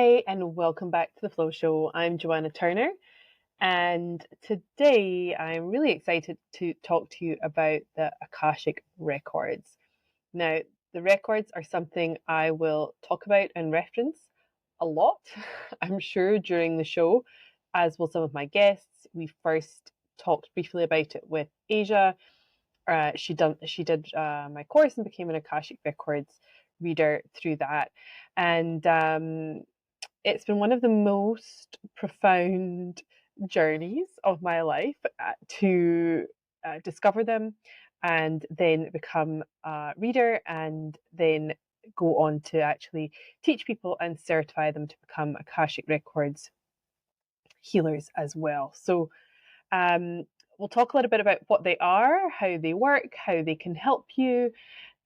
Hey, and welcome back to the Flow Show. I'm Joanna Turner, and today I'm really excited to talk to you about the Akashic Records. Now, the records are something I will talk about and reference a lot, I'm sure, during the show, as will some of my guests. We first talked briefly about it with Asia. She did my course and became an Akashic Records reader through that, and it's been one of the most profound journeys of my life to discover them and then become a reader and then go on to actually teach people and certify them to become Akashic Records healers as well. So we'll talk a little bit about what they are, how they work, how they can help you,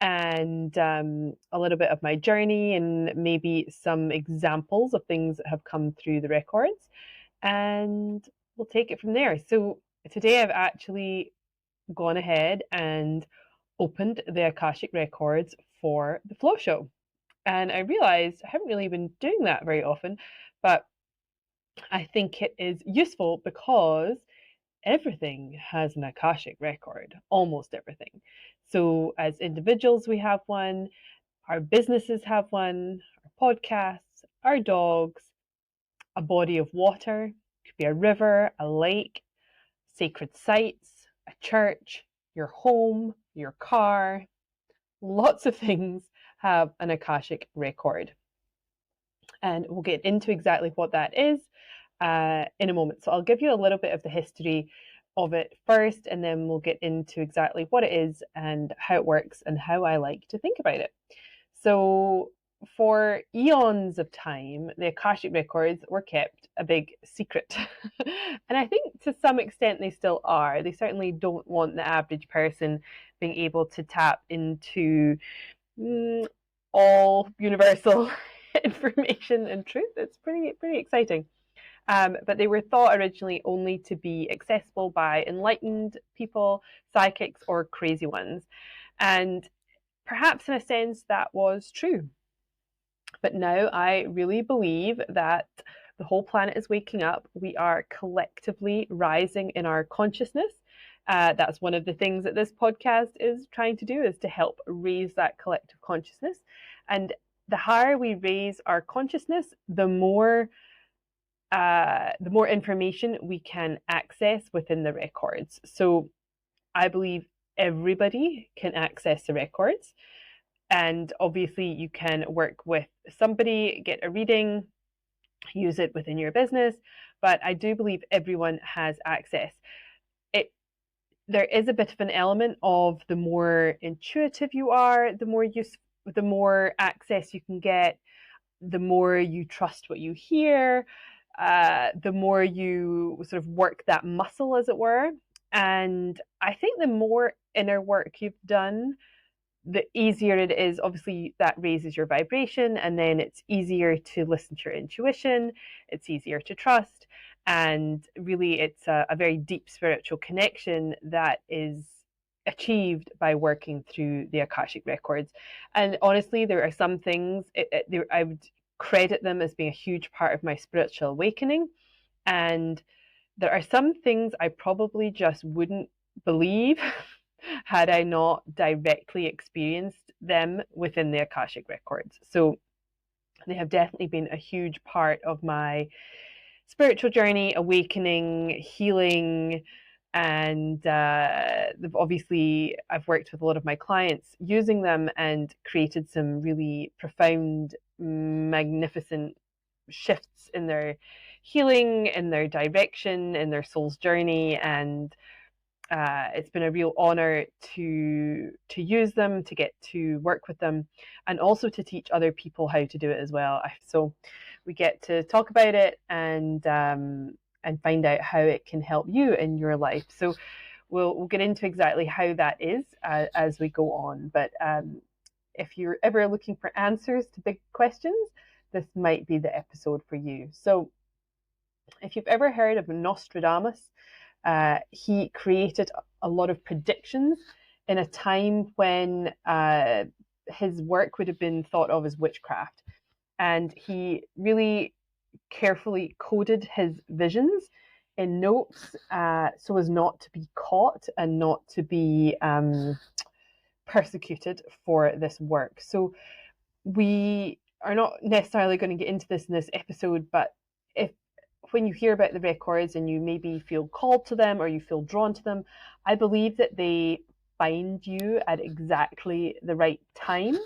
and a little bit of my journey and maybe some examples of things that have come through the records. And we'll take it from there. So today I've actually gone ahead and opened the Akashic Records for the Flow Show. And I realized I haven't really been doing that very often, but I think it is useful because everything has an Akashic record, almost everything. So, as individuals, we have one, our businesses have one, our podcasts, our dogs, a body of water, it could be a river, a lake, sacred sites, a church, your home, your car. Lots of things have an Akashic record. And we'll get into exactly what that is in a moment. So I'll give you a little bit of the history of it first, and then we'll get into exactly what it is and how it works and how I like to think about it. So for eons of time, the Akashic Records were kept a big secret. And I think to some extent they still are. They certainly don't want the average person being able to tap into all universal information and truth. It's pretty exciting. But they were thought originally only to be accessible by enlightened people, psychics, or crazy ones. And perhaps in a sense that was true. But now I really believe that the whole planet is waking up. We are collectively rising in our consciousness. That's one of the things that this podcast is trying to do, is to help raise that collective consciousness. And the higher we raise our consciousness, the more information we can access within the records. So I believe everybody can access the records. And obviously you can work with somebody, get a reading, use it within your business. But I do believe everyone has access. There is a bit of an element of the more intuitive you are, the more access you can get, the more you trust what you hear, the more you sort of work that muscle, as it were. And I think the more inner work you've done, the easier it is. Obviously, that raises your vibration, and then it's easier to listen to your intuition. It's easier to trust. And really, it's a very deep spiritual connection that is achieved by working through the Akashic Records. And honestly, there are some things I would credit them as being a huge part of my spiritual awakening. And there are some things I probably just wouldn't believe had I not directly experienced them within the Akashic Records. So they have definitely been a huge part of my spiritual journey, awakening, healing. And obviously I've worked with a lot of my clients using them and created some really profound, magnificent shifts in their healing, in their direction, in their soul's journey. And it's been a real honor to use them, to get to work with them, and also to teach other people how to do it as well. So we get to talk about it and find out how it can help you in your life. So we'll get into exactly how that is as we go on. But if you're ever looking for answers to big questions, this might be the episode for you. So if you've ever heard of Nostradamus, he created a lot of predictions in a time when his work would have been thought of as witchcraft. and he really carefully coded his visions in notes so as not to be caught and not to be persecuted for this work. So we are not necessarily going to get into this in this episode, but if when you hear about the records and you maybe feel called to them or you feel drawn to them, I believe that they find you at exactly the right time.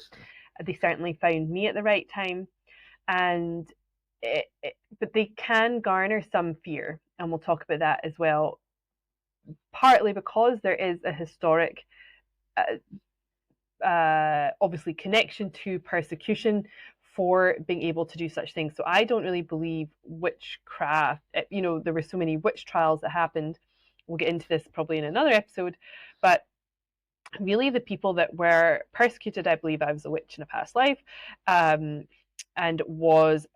They certainly found me at the right time, and but they can garner some fear, and we'll talk about that as well. Partly because there is a historic, obviously, connection to persecution for being able to do such things. So I don't really believe witchcraft. There were so many witch trials that happened. We'll get into this probably in another episode, but really the people that were persecuted, I believe I was a witch in a past life, and was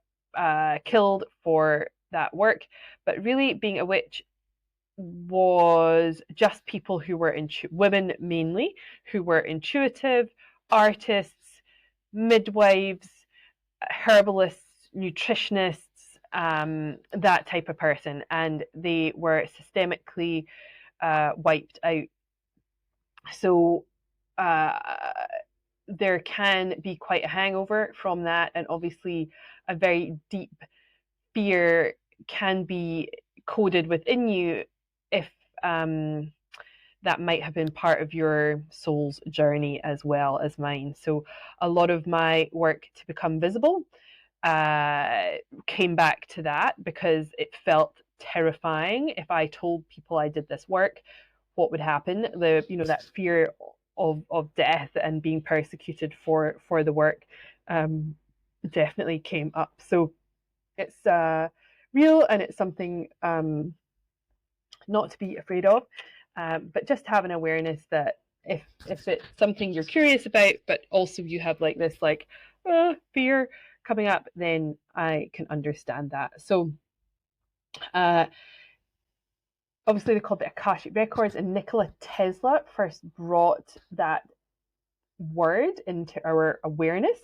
killed for that work. But really being a witch was just people who were women mainly, who were intuitive, artists, midwives, herbalists, nutritionists, that type of person, and they were systemically wiped out. So there can be quite a hangover from that, and obviously a very deep fear can be coded within you if that might have been part of your soul's journey as well as mine. So a lot of my work to become visible came back to that, because it felt terrifying. If I told people I did this work, what would happen? That fear of death and being persecuted for the work definitely came up. So it's real, and it's something not to be afraid of, but just have an awareness that if it's something you're curious about, but also you have like this fear coming up, then I can understand that. So obviously they're called the Akashic Records, and Nikola Tesla first brought that word into our awareness,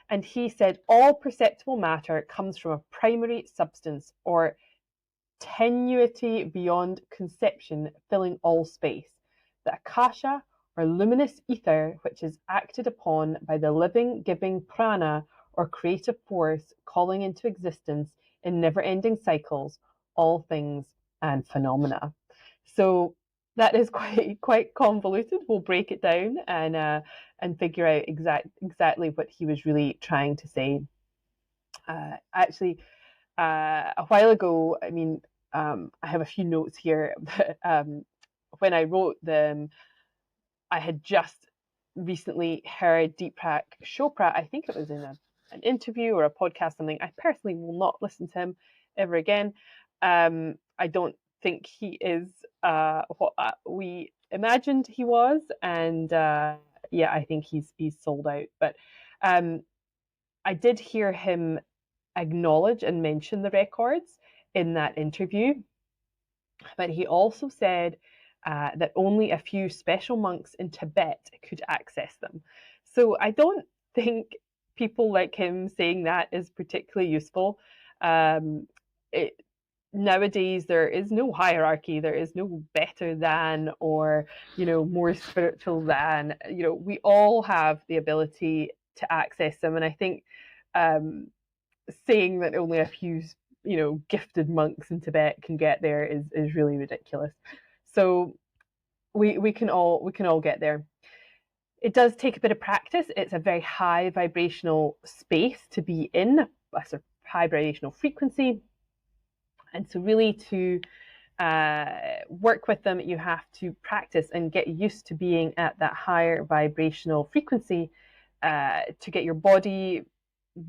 and he said all perceptible matter comes from a primary substance or tenuity beyond conception filling all space. The Akasha, or luminous ether, which is acted upon by the living, giving prana, or creative force calling into existence in never-ending cycles, all things and phenomena. So that is quite convoluted. We'll break it down and figure out exactly what he was really trying to say. Actually, a while ago, I have a few notes here, but when I wrote them, I had just recently heard Deepak Chopra. I think it was in an interview or a podcast, something. I personally will not listen to him ever again. I don't think he is what we imagined he was, and I think he's sold out. But I did hear him acknowledge and mention the records in that interview, but he also said that only a few special monks in Tibet could access them. So I don't think people like him saying that is particularly useful. Nowadays, there is no hierarchy. There is no better than or, more spiritual than. We all have the ability to access them. And I think saying that only a few, gifted monks in Tibet can get there is really ridiculous. So we can all get there. It does take a bit of practice. It's a very high vibrational space to be in, a sort of high vibrational frequency. And so really to work with them, you have to practice and get used to being at that higher vibrational frequency to get your body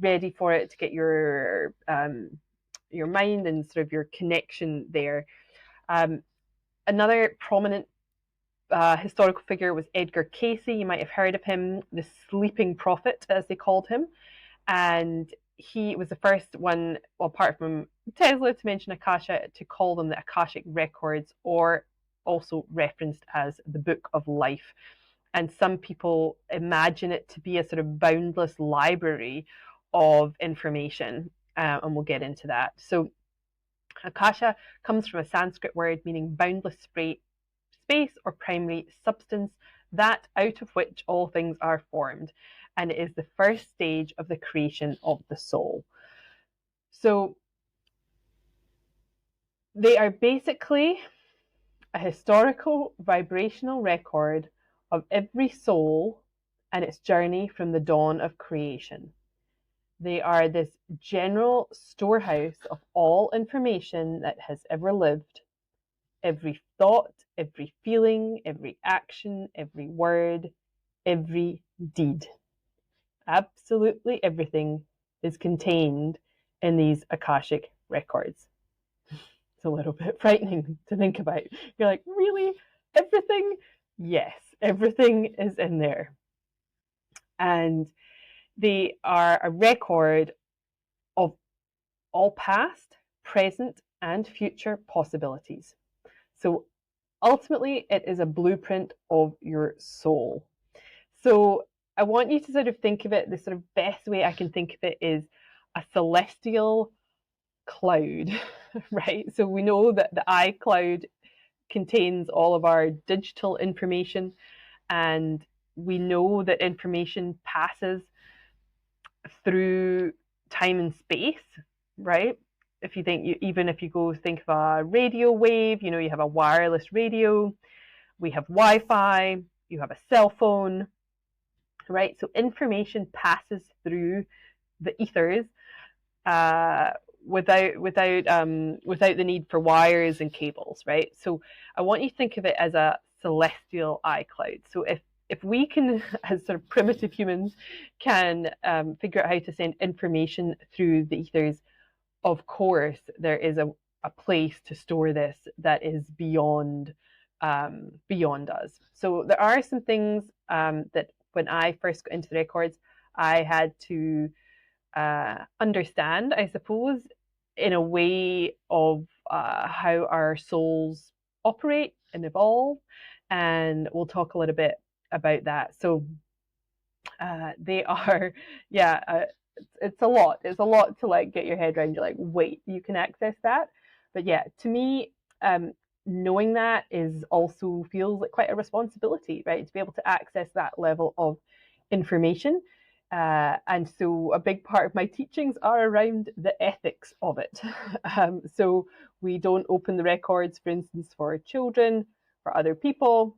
ready for it, to get your mind and sort of your connection there. Another prominent historical figure was Edgar Cayce. You might have heard of him, the sleeping prophet, as they called him. And he was the first one, well, apart from Tesla, to mention Akasha, to call them the Akashic Records, or also referenced as the Book of Life. And some people imagine it to be a sort of boundless library of information, and we'll get into that. So Akasha comes from a Sanskrit word meaning boundless space or primary substance, that out of which all things are formed, and it is the first stage of the creation of the soul. So they are basically a historical vibrational record of every soul and its journey from the dawn of creation. They are this general storehouse of all information that has ever lived, every thought, every feeling, every action, every word, every deed. Absolutely everything is contained in these Akashic records. It's a little bit frightening to think about. You're like, really? Everything? Yes, everything is in there. And they are a record of all past, present, and future possibilities. So ultimately, it is a blueprint of your soul. So I want you to sort of think of it, the sort of best way I can think of it is a celestial cloud, right? So we know that the iCloud contains all of our digital information, and we know that information passes through time and space, right? If you think, even if you go think of a radio wave, you know, you have a wireless radio, we have Wi-Fi, you have a cell phone, right? So information passes through the ethers without the need for wires and cables, right? So I want you to think of it as a celestial iCloud. So if we can, as sort of primitive humans, can figure out how to send information through the ethers, of course there is a place to store this that is beyond us. So there are some things that when I first got into the records, I had to understand, I suppose, in a way of how our souls operate and evolve, and we'll talk a little bit about that. So they are, yeah, it's a lot. It's a lot to like get your head around. You're like, wait, you can access that? But yeah, to me, knowing that is also feels like quite a responsibility, right? To be able to access that level of information. And so a big part of my teachings are around the ethics of it. So we don't open the records, for instance, for children, for other people.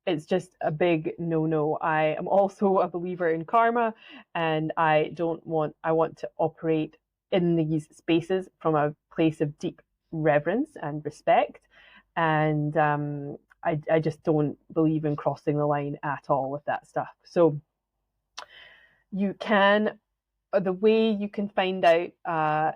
It's just a big no-no. I am also a believer in karma, and I want to operate in these spaces from a place of deep reverence and respect. And I just don't believe in crossing the line at all with that stuff. So you can, the way you can find out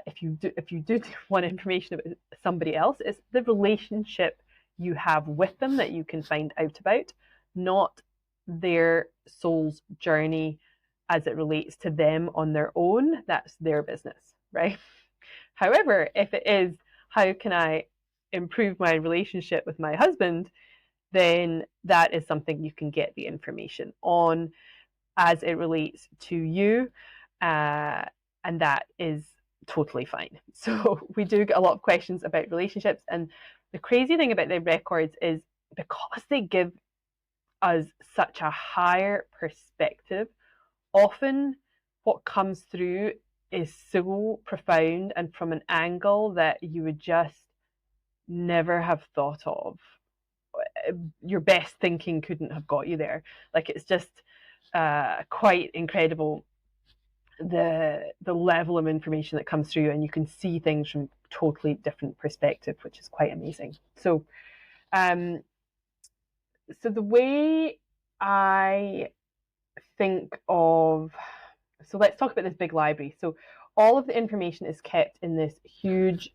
if you do want information about somebody else, is the relationship you have with them that you can find out about, not their soul's journey as it relates to them on their own. That's their business, right? However, if it is, how can I improve my relationship with my husband, then that is something you can get the information on as it relates to you, and that is totally fine. So we do get a lot of questions about relationships, and the crazy thing about the records is because they give us such a higher perspective, often what comes through is so profound and from an angle that you would just never have thought of. Your best thinking couldn't have got you there. Like, it's just quite incredible, the level of information that comes through, and you can see things from totally different perspective, which is quite amazing. So so the way I think of, so let's talk about this big library. So all of the information is kept in this huge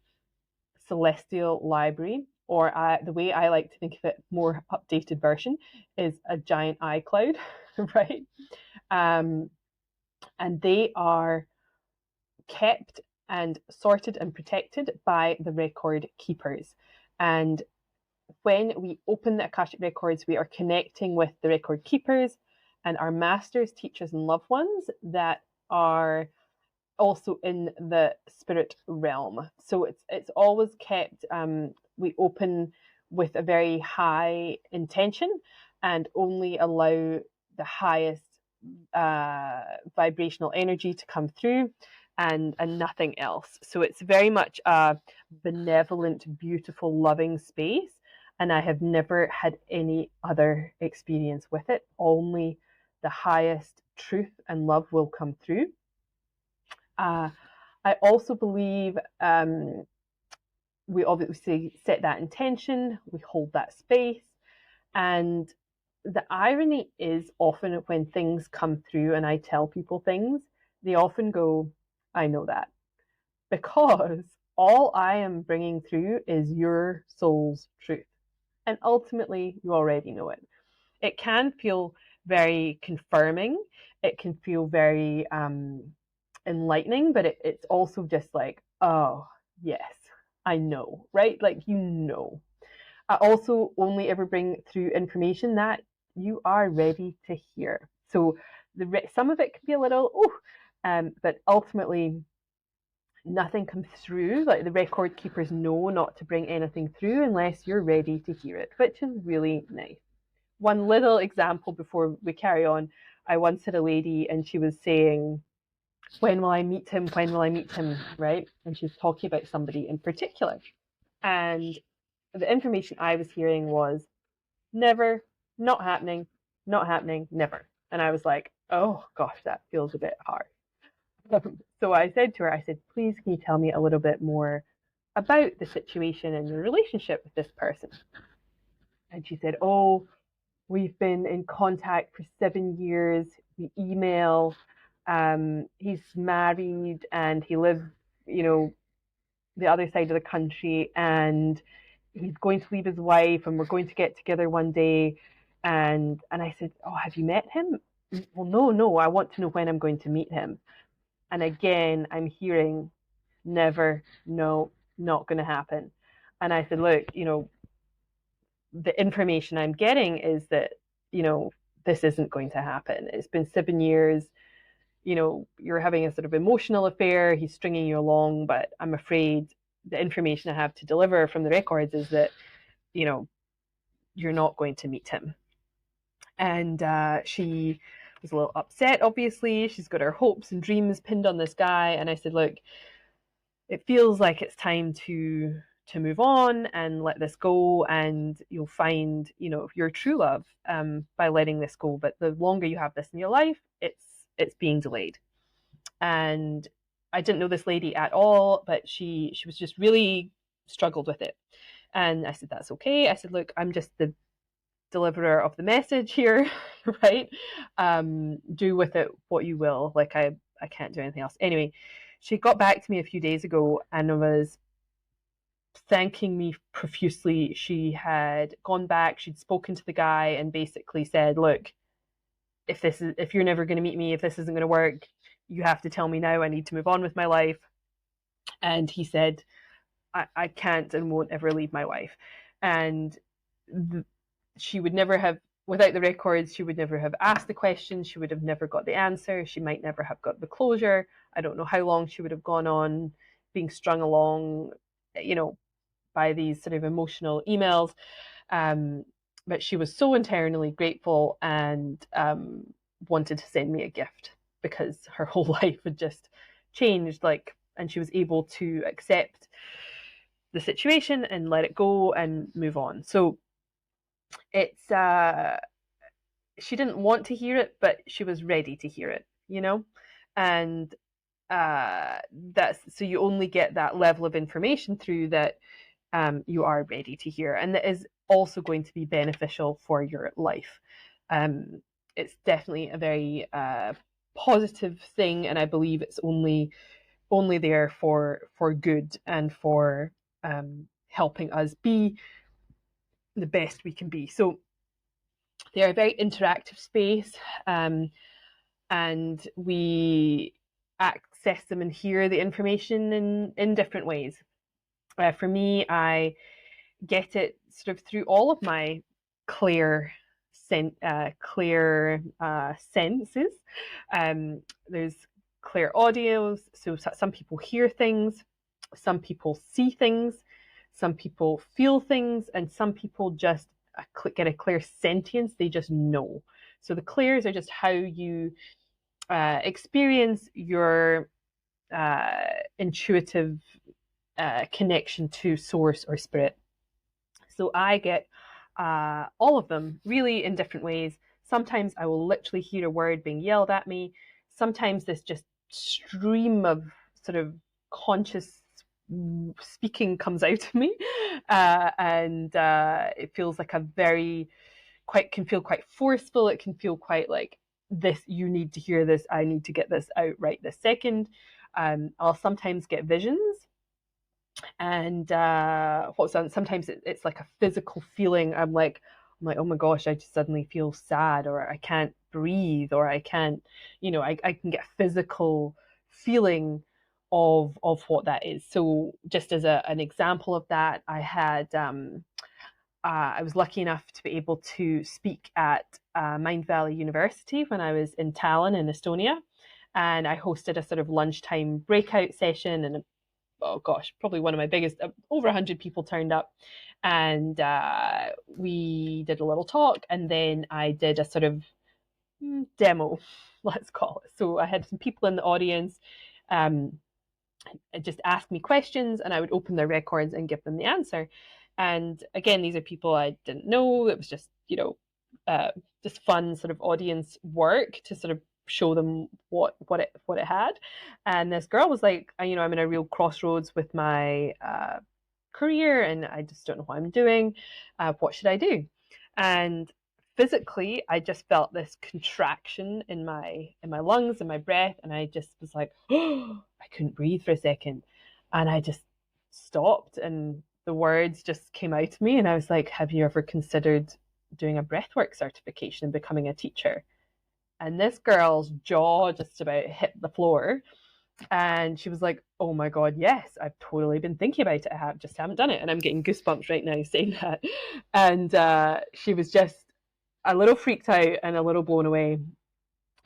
celestial library, or the way I like to think of it, more updated version, is a giant iCloud, right? And they are kept and sorted and protected by the record keepers. And when we open the Akashic Records, we are connecting with the record keepers and our masters, teachers, and loved ones that are also in the spirit realm. So it's always kept, we open with a very high intention and only allow the highest vibrational energy to come through, and nothing else. So it's very much a benevolent, beautiful, loving space. And I have never had any other experience with it. Only the highest truth and love will come through. I also believe we obviously set that intention, we hold that space, and the irony is often when things come through and I tell people things, they often go, I know that. Because all I am bringing through is your soul's truth. And ultimately, you already know it. It can feel very confirming. It can feel very enlightening, but it's also just like, oh, yes, I know, right? Like, you know. I also only ever bring through information that you are ready to hear. So some of it can be a little, but ultimately nothing comes through. Like, the record keepers know not to bring anything through unless you're ready to hear it, which is really nice. One little example before we carry on, I once had a lady and she was saying, when will I meet him? When will I meet him? Right? And she was talking about somebody in particular. And the information I was hearing was never, not happening, not happening, never. And I was like, oh gosh, that feels a bit hard. So I said to her, I said, please, can you tell me a little bit more about the situation and your relationship with this person? And she said, oh, we've been in contact for 7 years. We email. He's married and he lives, the other side of the country, and he's going to leave his wife and we're going to get together one day. And I said, oh, have you met him? Well, no, I want to know when I'm going to meet him. And again, I'm hearing never, no, not going to happen. And I said, look, the information I'm getting is that, this isn't going to happen. It's been 7 years. You're having a sort of emotional affair. He's stringing you along, but I'm afraid the information I have to deliver from the records is that, you're not going to meet him. And she was a little upset, obviously. She's got her hopes and dreams pinned on this guy. And I said, look, it feels like it's time to move on and let this go, and you'll find, your true love by letting this go. But the longer you have this in your life, it's being delayed. And I didn't know this lady at all, but she was just really struggled with it. And I said, that's okay. I said, look, I'm just the deliverer of the message here, right? Do with it what you will. Like, I can't do anything else. Anyway, she got back to me a few days ago and was thanking me profusely. She had gone back, she'd spoken to the guy and basically said, look, if you're never going to meet me, if this isn't going to work, you have to tell me now. I need to move on with my life. And he said, I can't and won't ever leave my wife. And she would never have, without the records, she would never have asked the question. She would have never got the answer. She might never have got the closure. I don't know how long she would have gone on being strung along, by these sort of emotional emails. But she was so internally grateful and wanted to send me a gift because her whole life had just changed, and she was able to accept the situation and let it go and move on. So it's she didn't want to hear it, but she was ready to hear it, and that's, so you only get that level of information through that you are ready to hear, and that is also going to be beneficial for your life. It's definitely a very positive thing, and I believe it's only there for good and for helping us be the best we can be. So they're a very interactive space, and we access them and hear the information in different ways. For me, I get it sort of through all of my clear senses. There's clairaudience. So some people hear things, some people see things, some people feel things, and some people just get a clairsentience. They just know. So the clairs are just how you experience your intuitive connection to source or spirit. So I get all of them really in different ways. Sometimes I will literally hear a word being yelled at me. Sometimes this just stream of sort of conscious speaking comes out of me, and it feels like a can feel quite forceful. It can feel quite like, this, you need to hear this. I need to get this out right this second. I'll sometimes get visions, and sometimes it's like a physical feeling. I'm like, oh my gosh, I just suddenly feel sad, or I can't breathe, or I can't, I can get a physical feeling of what that is. So just as an example of that, I was lucky enough to be able to speak at Mind Valley University when I was in Tallinn in Estonia, and I hosted a sort of lunchtime breakout session, and oh gosh, probably one of my biggest, over 100 people turned up, and we did a little talk, and then I did a sort of demo, let's call it. So I had some people in the audience just ask me questions, and I would open their records and give them the answer. And again, these are people I didn't know. It was just, just fun sort of audience work to sort of show them what it had. And this girl was like, I'm in a real crossroads with my career, and I just don't know what I'm doing. What should I do? And physically, I just felt this contraction in my lungs and my breath, and I just was like, oh, I couldn't breathe for a second, and I just stopped, and the words just came out to me, and I was like, have you ever considered doing a breathwork certification and becoming a teacher? And this girl's jaw just about hit the floor, and she was like, oh my God, yes, I've totally been thinking about it. I haven't done it. And I'm getting goosebumps right now saying that. And she was just a little freaked out and a little blown away.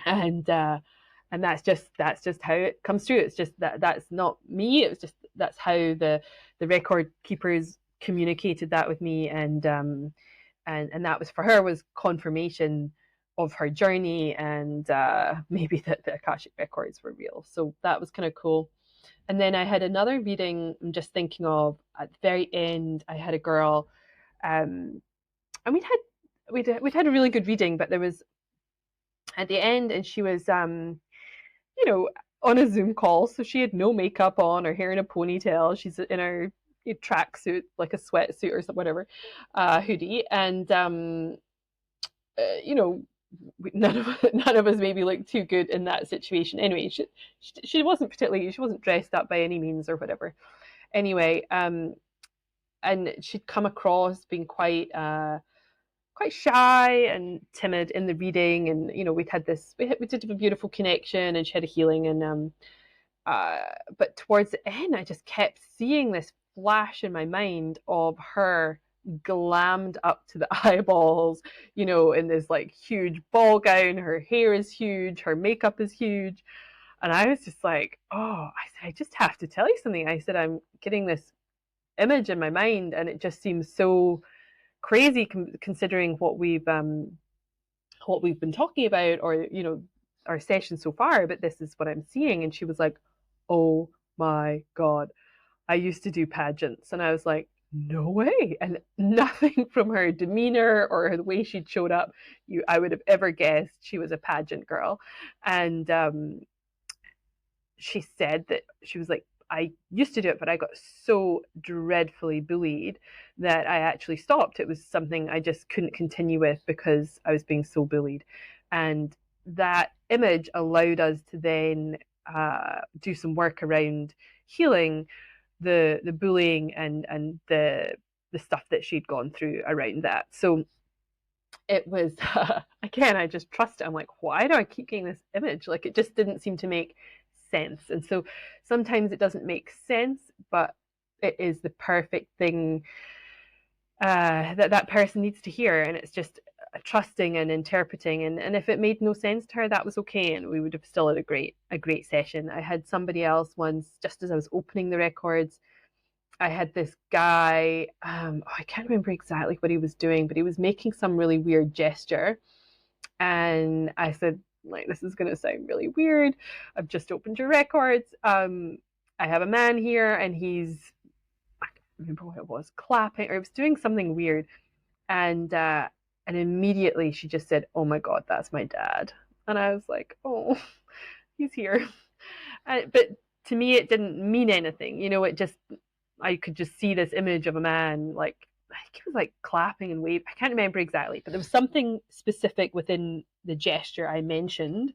And that's just how it comes through. It's just that's not me. It was just, that's how the record keepers communicated that with me. And that was, for her, was confirmation of her journey, and maybe that the Akashic records were real. So that was kind of cool. And then I had another reading. I'm just thinking of, at the very end, I had a girl, and we'd had a really good reading, but there was at the end, and she was on a Zoom call, so she had no makeup on, her hair in a ponytail. She's in her tracksuit, like a sweatsuit or whatever, hoodie, and none of us maybe looked too good in that situation. Anyway, she wasn't dressed up by any means or whatever. Anyway, and she'd come across being quite shy and timid in the reading, and we did a beautiful connection, and she had a healing, and but towards the end, I just kept seeing this flash in my mind of her glammed up to the eyeballs, in this like huge ball gown. Her hair is huge, her makeup is huge, and I was just like, oh, I said, I just have to tell you something. I said, I'm getting this image in my mind, and it just seems so crazy considering what we've been talking about, or our session so far, but this is what I'm seeing. And she was like, oh my God, I used to do pageants. And I was like, no way. And nothing from her demeanor or the way she'd showed up, I would have ever guessed she was a pageant girl. And she said that she was like, I used to do it, but I got so dreadfully bullied that I actually stopped. It was something I just couldn't continue with because I was being so bullied. And that image allowed us to then do some work around healing the bullying and the stuff that she'd gone through around that. So it was again, I just trust it. I'm like, why do I keep getting this image? Like, it just didn't seem to make sense. And so sometimes it doesn't make sense, but it is the perfect thing that person needs to hear. And it's just, trusting and interpreting, and if it made no sense to her, that was okay, and we would have still had a great session. I had somebody else once, just as I was opening the records, I had this guy, I can't remember exactly what he was doing, but he was making some really weird gesture, and I said, like, this is going to sound really weird, I've just opened your records, I have a man here, and he's, I can't remember what it was, clapping, or he was doing something weird, and immediately she just said, "Oh my God, that's my dad." And I was like, "Oh, he's here." But to me, it didn't mean anything. It just, I could just see this image of a man, like, I think he was like clapping and waving. I can't remember exactly, but there was something specific within the gesture I mentioned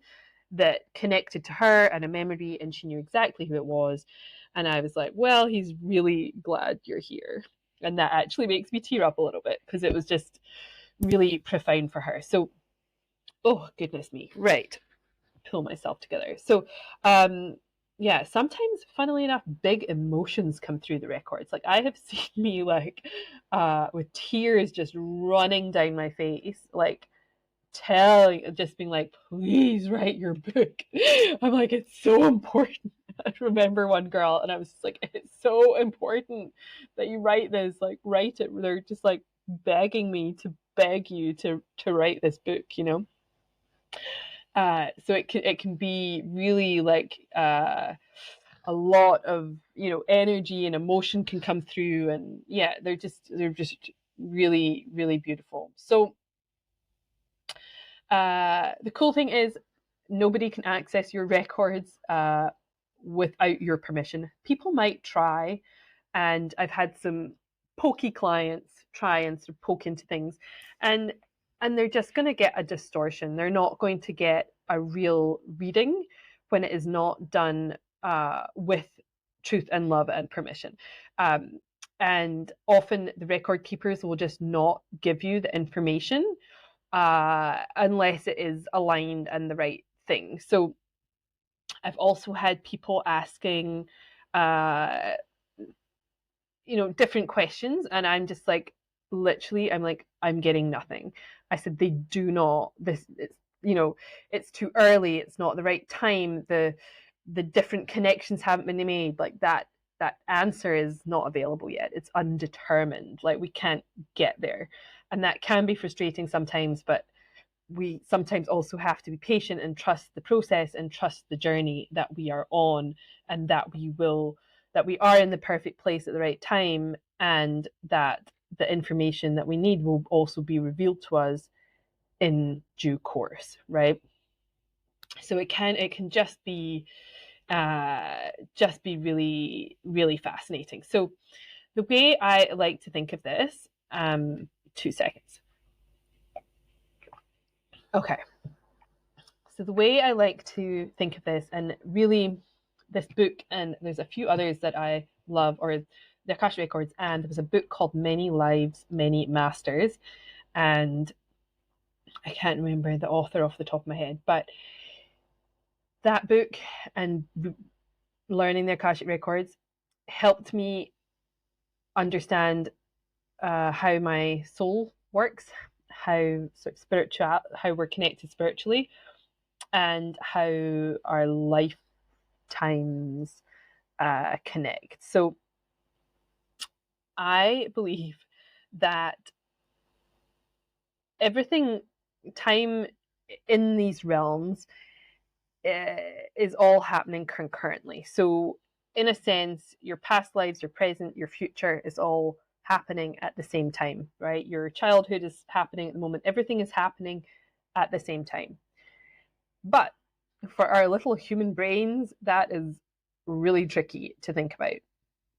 that connected to her and a memory, and she knew exactly who it was. And I was like, well, he's really glad you're here. And that actually makes me tear up a little bit, because it was just really profound for her. So, oh, goodness me. Right. Pull myself together. So, yeah, sometimes, funnily enough, big emotions come through the records. Like, I have seen me, like, with tears just running down my face, like, just being like, please write your book. I'm like, it's so important. I remember one girl, and I was just like, it's so important that you write this, like, write it. They're just like begging me to beg you to write this book, so it can be really like a lot of energy and emotion can come through, and yeah, they're just really, really beautiful. So the cool thing is, nobody can access your records without your permission. People might try, and I've had some pokey clients try and sort of poke into things, and they're just going to get a distortion. They're not going to get a real reading when it is not done with truth and love and permission. And often the record keepers will just not give you the information unless it is aligned and the right thing. So I've also had people asking, different questions, and I'm just like, literally, I'm like, I'm getting nothing. I said, they do not, it's too early, it's not the right time, the different connections haven't been made, like that answer is not available yet, it's undetermined, like we can't get there. And that can be frustrating sometimes, but we sometimes also have to be patient and trust the process and trust the journey that we are on, and that we are in the perfect place at the right time, and that the information that we need will also be revealed to us in due course, right? So it can just be really, really fascinating. So the way I like to think of this, 2 seconds. Okay. So the way I like to think of this, and really this book, and there's a few others that I love, or the Akashic Records, and there was a book called Many Lives, Many Masters, and I can't remember the author off the top of my head, but that book and learning the Akashic Records helped me understand how my soul works, how sort of spiritual, how we're connected spiritually, and how our lifetimes connect. So I believe that everything, time in these realms is all happening concurrently. So in a sense, your past lives, your present, your future is all happening at the same time, right? Your childhood is happening at the moment. Everything is happening at the same time. But for our little human brains, that is really tricky to think about,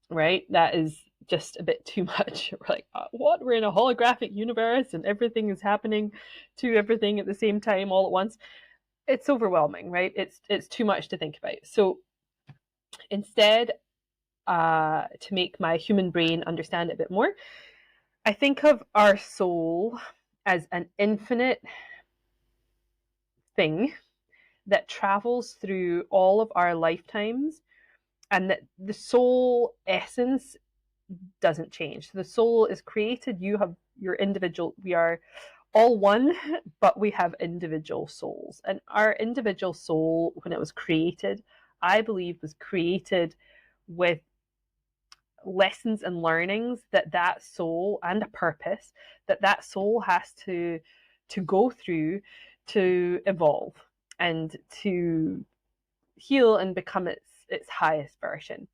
right? That is just a bit too much. We're like, what? We're in a holographic universe and everything is happening to everything at the same time all at once. It's overwhelming, right? It's too much to think about. So instead, to make my human brain understand it a bit more, I think of our soul as an infinite thing that travels through all of our lifetimes, and that the soul essence doesn't change. The soul is created, you have your individual, we are all one, but we have individual souls. And our individual soul, when it was created, I believe was created with lessons and learnings that soul, and a purpose that soul has to go through to evolve and to heal and become its highest version.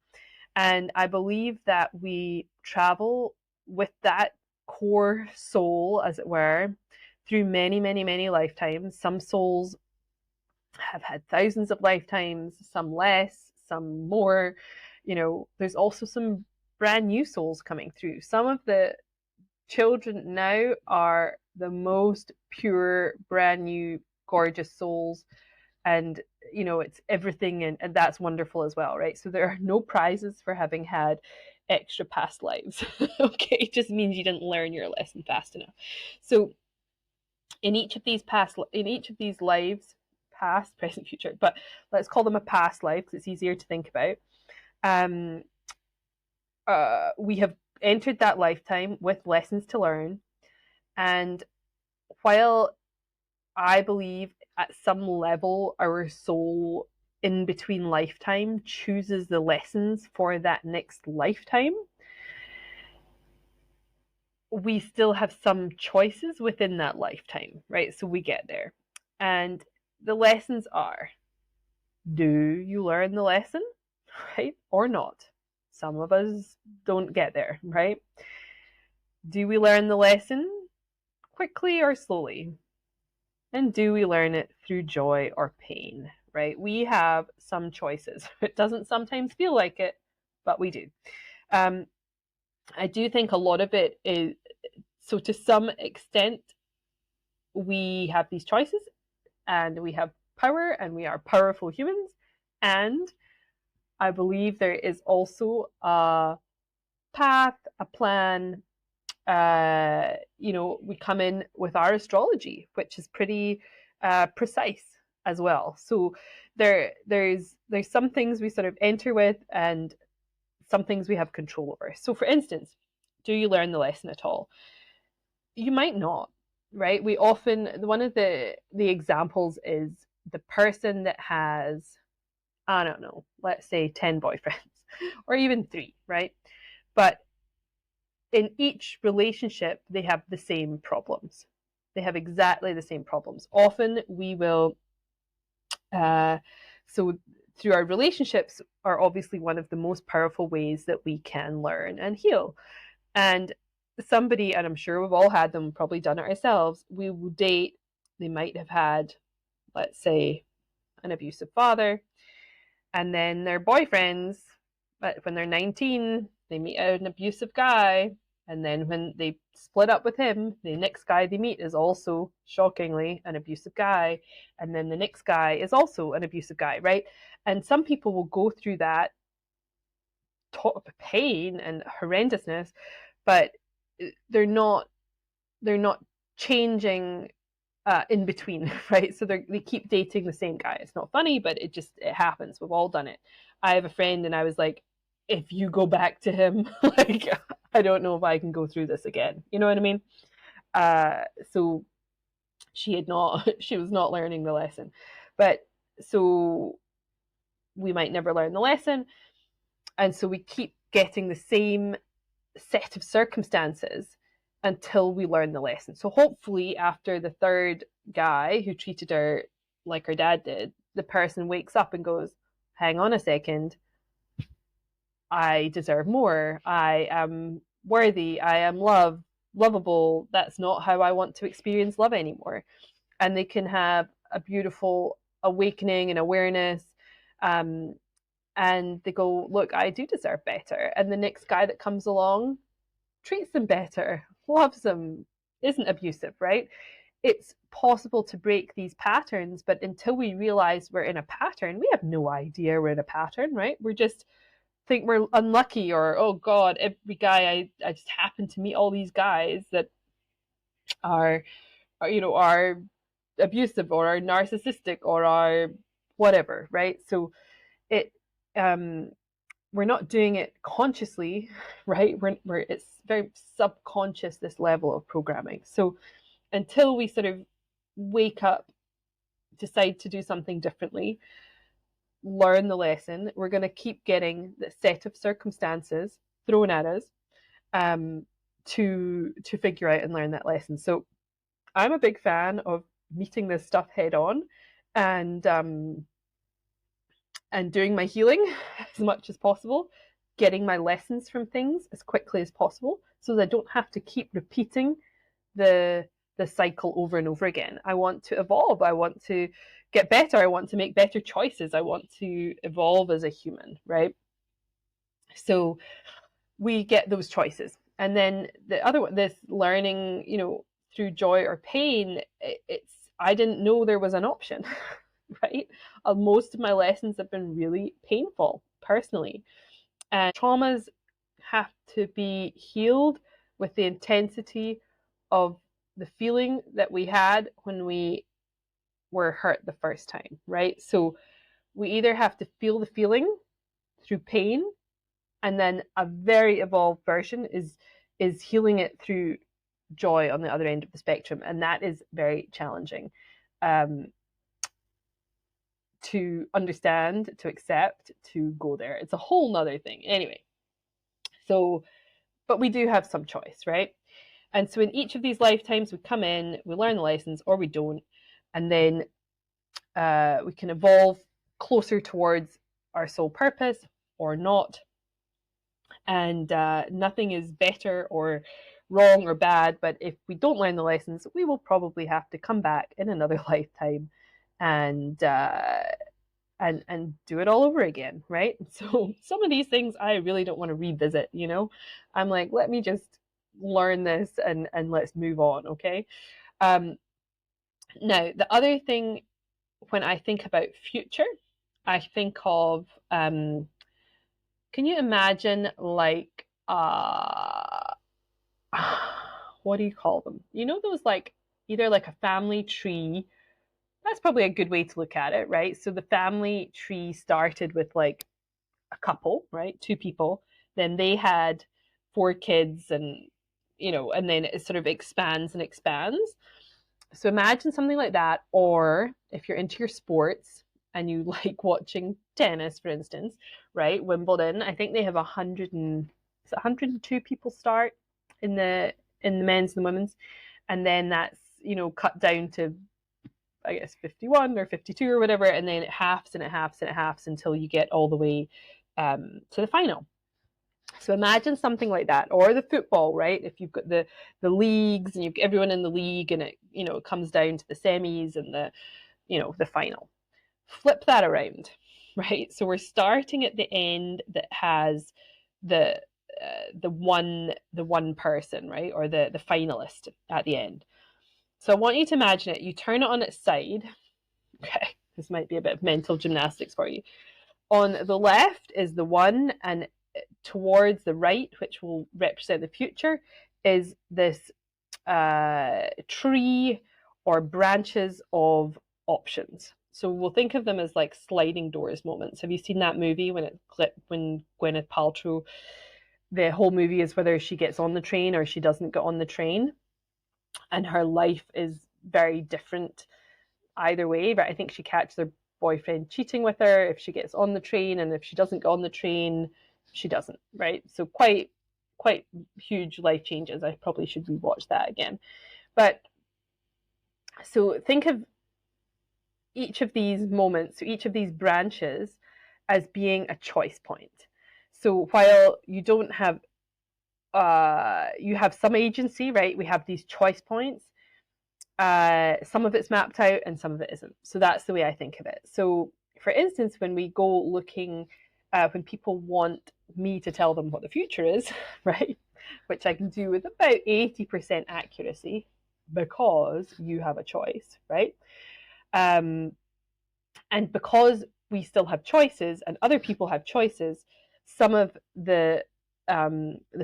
And I believe that we travel with that core soul, as it were, through many, many, many lifetimes. Some souls have had thousands of lifetimes, some less, some more. There's also some brand new souls coming through. Some of the children now are the most pure, brand new, gorgeous souls. And it's everything, and that's wonderful as well, right? So there are no prizes for having had extra past lives. Okay, it just means you didn't learn your lesson fast enough. So in each of these lives, past, present, future, but let's call them a past life because it's easier to think about. We have entered that lifetime with lessons to learn, and while I believe at some level our soul in between lifetime chooses the lessons for that next lifetime, we still have some choices within that lifetime, right? So we get there. And the lessons are, do you learn the lesson, right? Or not? Some of us don't get there, right? Do we learn the lesson quickly or slowly? And do we learn it through joy or pain, right? We have some choices. It doesn't sometimes feel like it, but we do. I do think a lot of it is, so to some extent, we have these choices and we have power and we are powerful humans. And I believe there is also a path, a plan. We come in with our astrology, which is pretty precise as well. So there's some things we sort of enter with, and some things we have control over. So for instance, do you learn the lesson at all? You might not, right? We often, one of the examples is the person that has, I don't know, let's say 10 boyfriends or even 3, right? But in each relationship, they have the same problems. They have exactly the same problems. Often we will, so through our relationships are obviously one of the most powerful ways that we can learn and heal. And somebody, and I'm sure we've all had them, probably done it ourselves, we will date, they might have had, let's say, an abusive father, and then their boyfriends, when they're 19, they meet an abusive guy, and then when they split up with him, the next guy they meet is also, shockingly, an abusive guy, and then the next guy is also an abusive guy, right? And some people will go through that pain and horrendousness, but they're not changing in between, right? So they keep dating the same guy. It's not funny, but it happens. We've all done it. I have a friend, and I was like, if you go back to him, like, I don't know if I can go through this again. You know what I mean? So she was not learning the lesson. But so we might never learn the lesson. And so we keep getting the same set of circumstances until we learn the lesson. So hopefully after the third guy who treated her like her dad did, the person wakes up and goes, hang on a second, I deserve more. I am worthy. I am lovable. That's not how I want to experience love anymore. And they can have a beautiful awakening and awareness. And they go, look, I do deserve better. And the next guy that comes along treats them better, loves them, isn't abusive, right? It's possible to break these patterns, but until we realize we're in a pattern, we have no idea we're in a pattern, right? We just think we're unlucky, or, oh God, every guy I just happen to meet all these guys that are abusive or are narcissistic or are whatever, right? So it we're not doing it consciously, right? It's very subconscious, this level of programming. So until we sort of wake up, decide to do something differently, learn the lesson. We're going to keep getting the set of circumstances thrown at us to figure out and learn that lesson. So I'm a big fan of meeting this stuff head on, and doing my healing as much as possible, getting my lessons from things as quickly as possible, so that I don't have to keep repeating the cycle over and over again. I want to evolve. I want to get better. I want to make better choices. I want to evolve as a human, right? So we get those choices. And then the other one, this learning, through joy or pain, it's I didn't know there was an option, right? Most of my lessons have been really painful personally. And traumas have to be healed with the intensity of the feeling that we had when we were hurt the first time, right? So we either have to feel the feeling through pain, and then a very evolved version is healing it through joy on the other end of the spectrum, and that is very challenging to understand, to accept, to go there. It's a whole nother thing. Anyway, so, but we do have some choice, right? And so in each of these lifetimes, we come in, we learn the lessons, or we don't, and then we can evolve closer towards our soul purpose or not. And nothing is better or wrong or bad, but if we don't learn the lessons, we will probably have to come back in another lifetime and do it all over again, right? So some of these things I really don't want to revisit, I'm like, let me just learn this and let's move on, okay? Now, the other thing, when I think about future, I think of, can you imagine like, what do you call them? Those like, either like a family tree. That's probably a good way to look at it, right? So the family tree started with like a couple, right? Two people. Then they had 4 kids, and and then it sort of expands and expands. So imagine something like that. Or if you're into your sports and you like watching tennis, for instance, right? Wimbledon, I think they have 102 people start in the men's and the women's, and then that's cut down to, I guess, 51 or 52 or whatever, and then it halves and it halves and it halves until you get all the way to the final. So imagine something like that. Or the football, right? If you've got the leagues and you've got everyone in the league, and it it comes down to the semis and the final. Flip that around, right? So we're starting at the end that has the one person, right? Or the finalist at the end. So I want you to imagine it. You turn it on its side. Okay, this might be a bit of mental gymnastics for you. On the left is the one, and towards the right, which will represent the future, is this tree or branches of options. So we'll think of them as like sliding doors moments. Have you seen that movie when Gwyneth Paltrow, the whole movie is whether she gets on the train or she doesn't get on the train, and her life is very different either way, but I think she catches her boyfriend cheating with her if she gets on the train, and if she doesn't go on the train, she doesn't, right? So quite huge life changes. I probably should rewatch that again. But so think of each of these moments, so each of these branches, as being a choice point. So while you don't have you have some agency, right? We have these choice points. Some of it's mapped out and some of it isn't. So that's the way I think of it. So for instance, when we go looking, when people want me to tell them what the future is, right, which I can do with about 80% accuracy, because you have a choice, right? And because we still have choices and other people have choices, some of the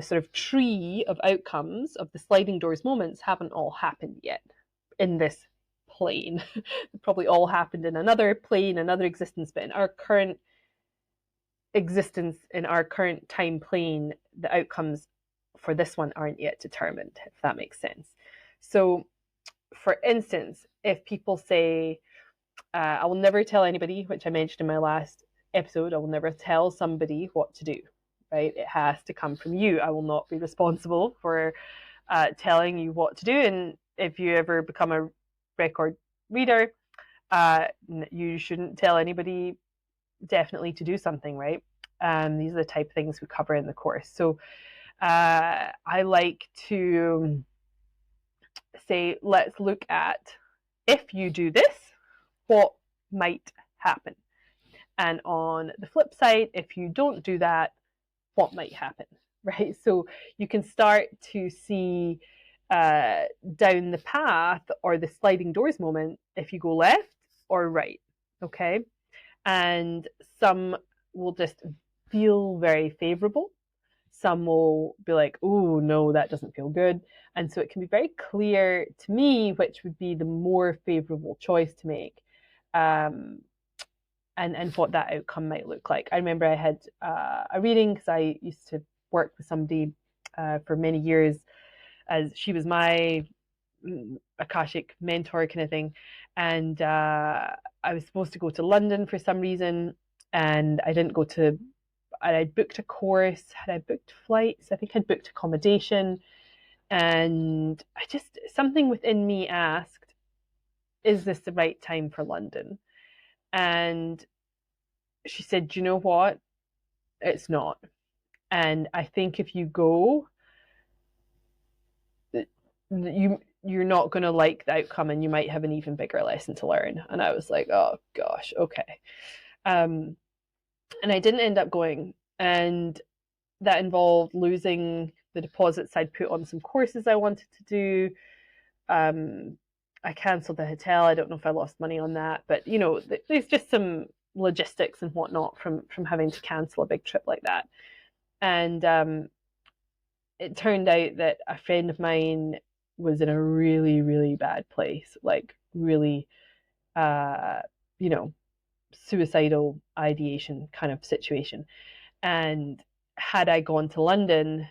sort of tree of outcomes of the sliding doors moments haven't all happened yet in this plane. Probably all happened in another plane, another existence, but in our current existence, in our current time plane, the outcomes for this one aren't yet determined, if that makes sense. So for instance, if people say, I will never tell anybody, which I mentioned in my last episode, I will never tell somebody what to do, right? It has to come from you. I will not be responsible for telling you what to do. And if you ever become a record reader, you shouldn't tell anybody definitely to do something, right? These are the type of things we cover in the course. So I like to say, let's look at, if you do this, what might happen? And on the flip side, if you don't do that, what might happen, right? So you can start to see down the path or the sliding doors moment if you go left or right, okay? And some will just feel very favorable. Some will be like, oh, no, that doesn't feel good. And so it can be very clear to me which would be the more favorable choice to make. And what that outcome might look like. I remember I had a reading because I used to work with somebody for many years, as she was my Akashic mentor kind of thing. And I was supposed to go to London for some reason, and I didn't go to. I'd booked a course. Had I booked flights? I think I'd booked accommodation, and something within me asked, "Is this the right time for London?" And she said, "Do you know what? It's not. And I think if you go, you're not going to like the outcome, and you might have an even bigger lesson to learn." And I was like, oh gosh, okay. And I didn't end up going, and that involved losing the deposits I'd put on some courses I wanted to do. I cancelled the hotel. I don't know if I lost money on that, but there's just some logistics and whatnot from having to cancel a big trip like that. And it turned out that a friend of mine was in a really, really bad place, like really, suicidal ideation kind of situation. And had I gone to London,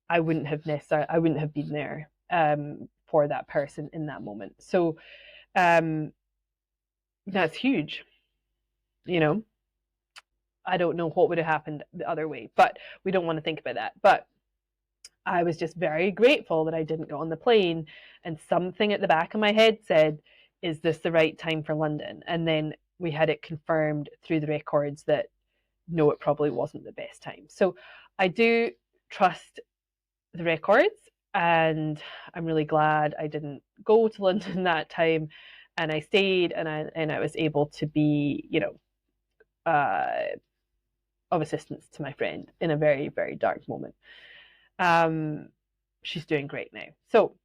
I wouldn't have been there for that person in that moment. So that's huge. I don't know what would have happened the other way, but we don't want to think about that. But I was just very grateful that I didn't go on the plane, and something at the back of my head said, is this the right time for London? And then we had it confirmed through the records that no, it probably wasn't the best time. So I do trust the records, and I'm really glad I didn't go to London that time, and I stayed, and I was able to be, of assistance to my friend in a very, very dark moment. She's doing great now. So,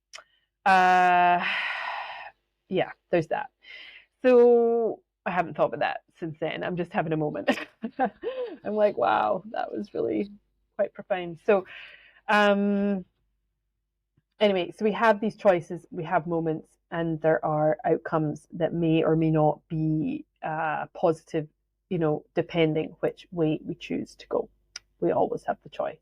yeah, there's that. So I haven't thought about that since then. I'm just having a moment. I'm like, wow, that was really quite profound. So, anyway, so we have these choices, we have moments, and there are outcomes that may or may not be positive, depending which way we choose to go. We always have the choice.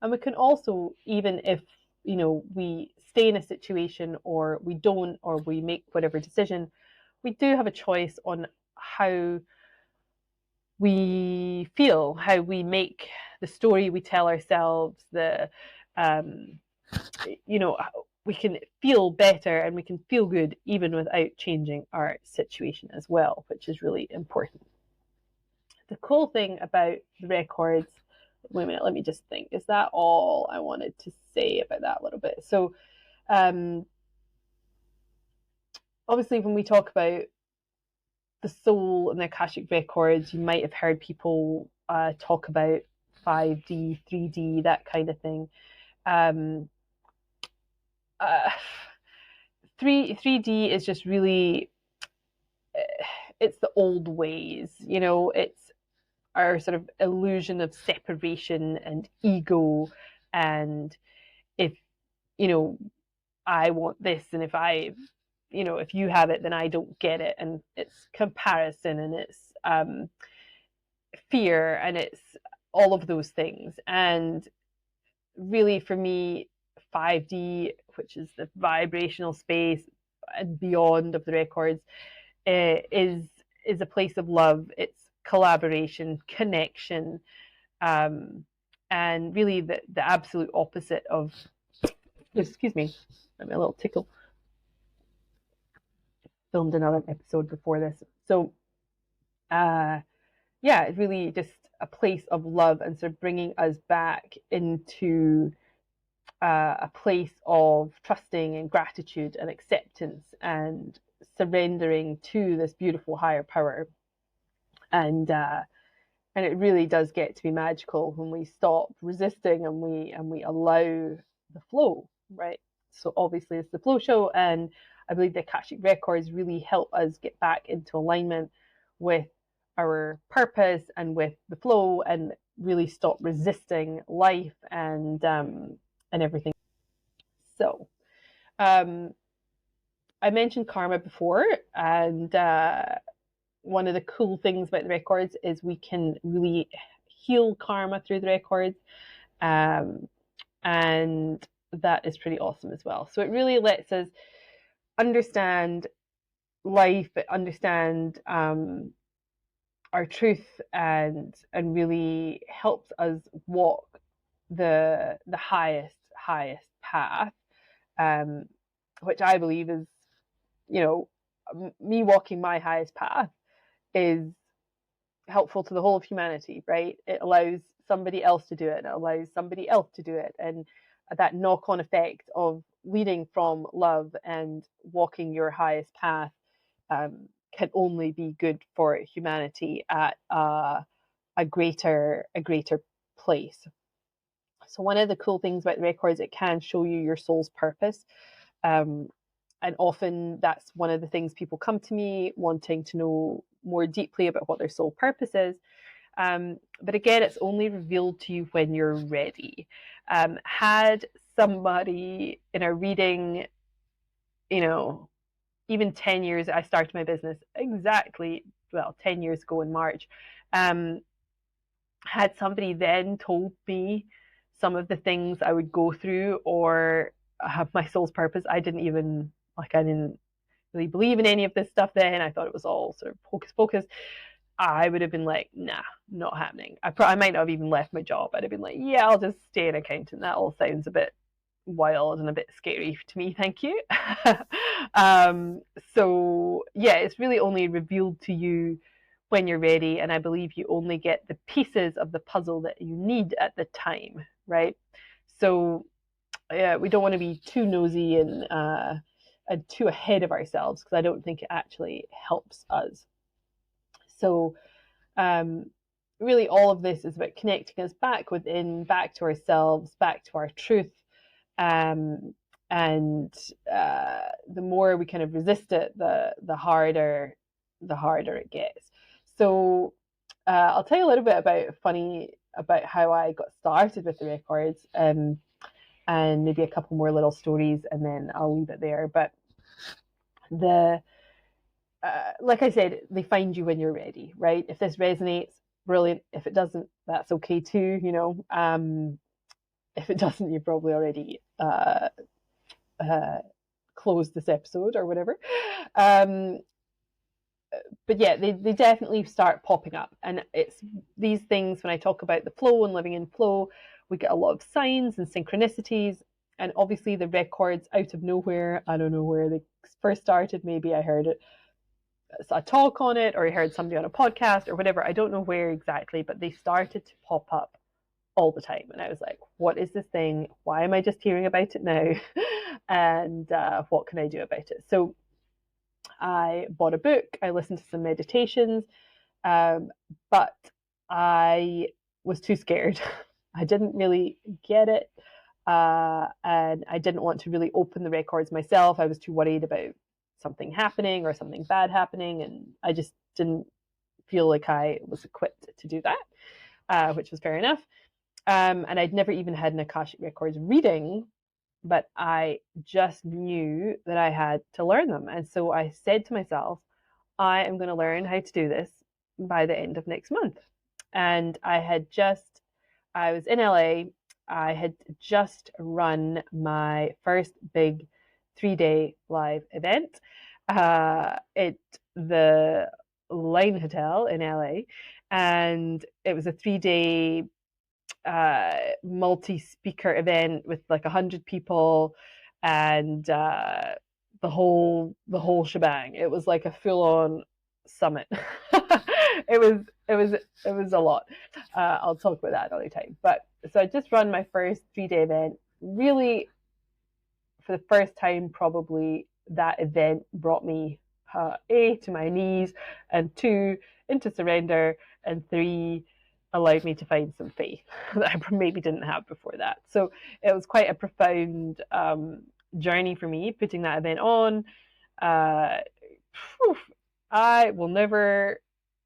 And we can also, even if, we stay in a situation or we don't, or we make whatever decision, we do have a choice on how we feel, how we make the story we tell ourselves, we can feel better and we can feel good even without changing our situation as well, which is really important. The cool thing about the records, wait a minute, let me just think. Is that all I wanted to say about that a little bit? So, obviously, when we talk about the soul and the Akashic records, you might have heard people talk about 5D, 3D, that kind of thing. 3D is just really, it's the old ways, it's our sort of illusion of separation and ego, and if I want this, and if you have it, then I don't get it, and it's comparison, and it's fear, and it's all of those things. And really, for me, 5D which is the vibrational space and beyond of the records, is a place of love. It's collaboration, connection, and really the absolute opposite of, excuse me, I'm a little tickle. Filmed another episode before this. So yeah, it's really just a place of love and sort of bringing us back into a place of trusting and gratitude and acceptance and surrendering to this beautiful higher power. And it really does get to be magical when we stop resisting and we allow the flow, right? So obviously it's the flow show, and I believe the Akashic Records really help us get back into alignment with our purpose and with the flow, and really stop resisting life and everything. So I mentioned karma before, and one of the cool things about the records is we can really heal karma through the records, and that is pretty awesome as well. So it really lets us understand life, understand our truth, and really helps us walk the highest path, which I believe is, me walking my highest path is helpful to the whole of humanity, right? It allows somebody else to do it, and it allows somebody else to do it, and that knock-on effect of leading from love and walking your highest path can only be good for humanity at a greater place. So one of the cool things about the records, it can show you your soul's purpose. And often that's one of the things people come to me wanting to know more deeply about what their soul purpose is. But again, it's only revealed to you when you're ready. Had somebody in a reading, even 10 years, I started my business exactly, 10 years ago in March. Had somebody then told me some of the things I would go through or have my soul's purpose, I didn't really believe in any of this stuff then. I thought it was all sort of hocus pocus. I would have been like, nah, not happening. I might not have even left my job. I'd have been like, yeah, I'll just stay an accountant. That all sounds a bit wild and a bit scary to me, thank you. So yeah, it's really only revealed to you when you're ready, and I believe you only get the pieces of the puzzle that you need at the time, right? So yeah, we don't want to be too nosy and too ahead of ourselves, because I don't think it actually helps us. So really all of this is about connecting us back within, back to ourselves, back to our truth. And the more we kind of resist it, the harder it gets. So I'll tell you a little bit about how I got started with the records, and maybe a couple more little stories, and then I'll leave it there. But like I said, they find you when you're ready, right? If this resonates, brilliant. If it doesn't, that's okay too. If it doesn't, you've probably already closed this episode or whatever. But yeah, they definitely start popping up, and it's these things. When I talk about the flow and living in flow, we get a lot of signs and synchronicities, and obviously the records out of nowhere. I don't know where they first started. Maybe I heard a talk on it, or I heard somebody on a podcast or whatever. I don't know where exactly, but they started to pop up all the time, and I was like, what is this thing? Why am I just hearing about it now? And what can I do about it? So I bought a book, I listened to some meditations, but I was too scared. I didn't really get it, and I didn't want to really open the records myself. I was too worried about something happening or something bad happening, and I just didn't feel like I was equipped to do that, which was fair enough. And I'd never even had an Akashic Records reading, but I just knew that I had to learn them. And so I said to myself, I am going to learn how to do this by the end of next month. And I was in LA. I had just run my first big 3-day live event at the Line Hotel in LA. And it was a 3-day multi-speaker event with like 100 people and the whole shebang. It was like a full-on summit. It was a lot. I'll talk about that another time. But so I just run my first 3-day event. Really, for the first time, probably that event brought me A, to my knees, and 2, into surrender, and 3, allowed me to find some faith that I maybe didn't have before that. So it was quite a profound journey for me putting that event on. I will never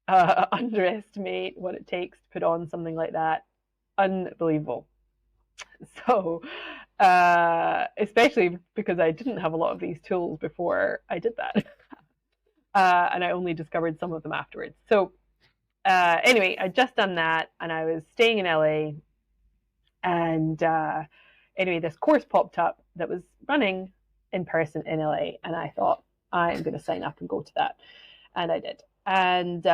underestimate what it takes to put on something like that. Unbelievable. So, especially because I didn't have a lot of these tools before I did that. And I only discovered some of them afterwards. So, anyway, I'd just done that and I was staying in LA. And anyway, this course popped up that was running in person in LA. And I thought, I'm going to sign up and go to that. And I did. And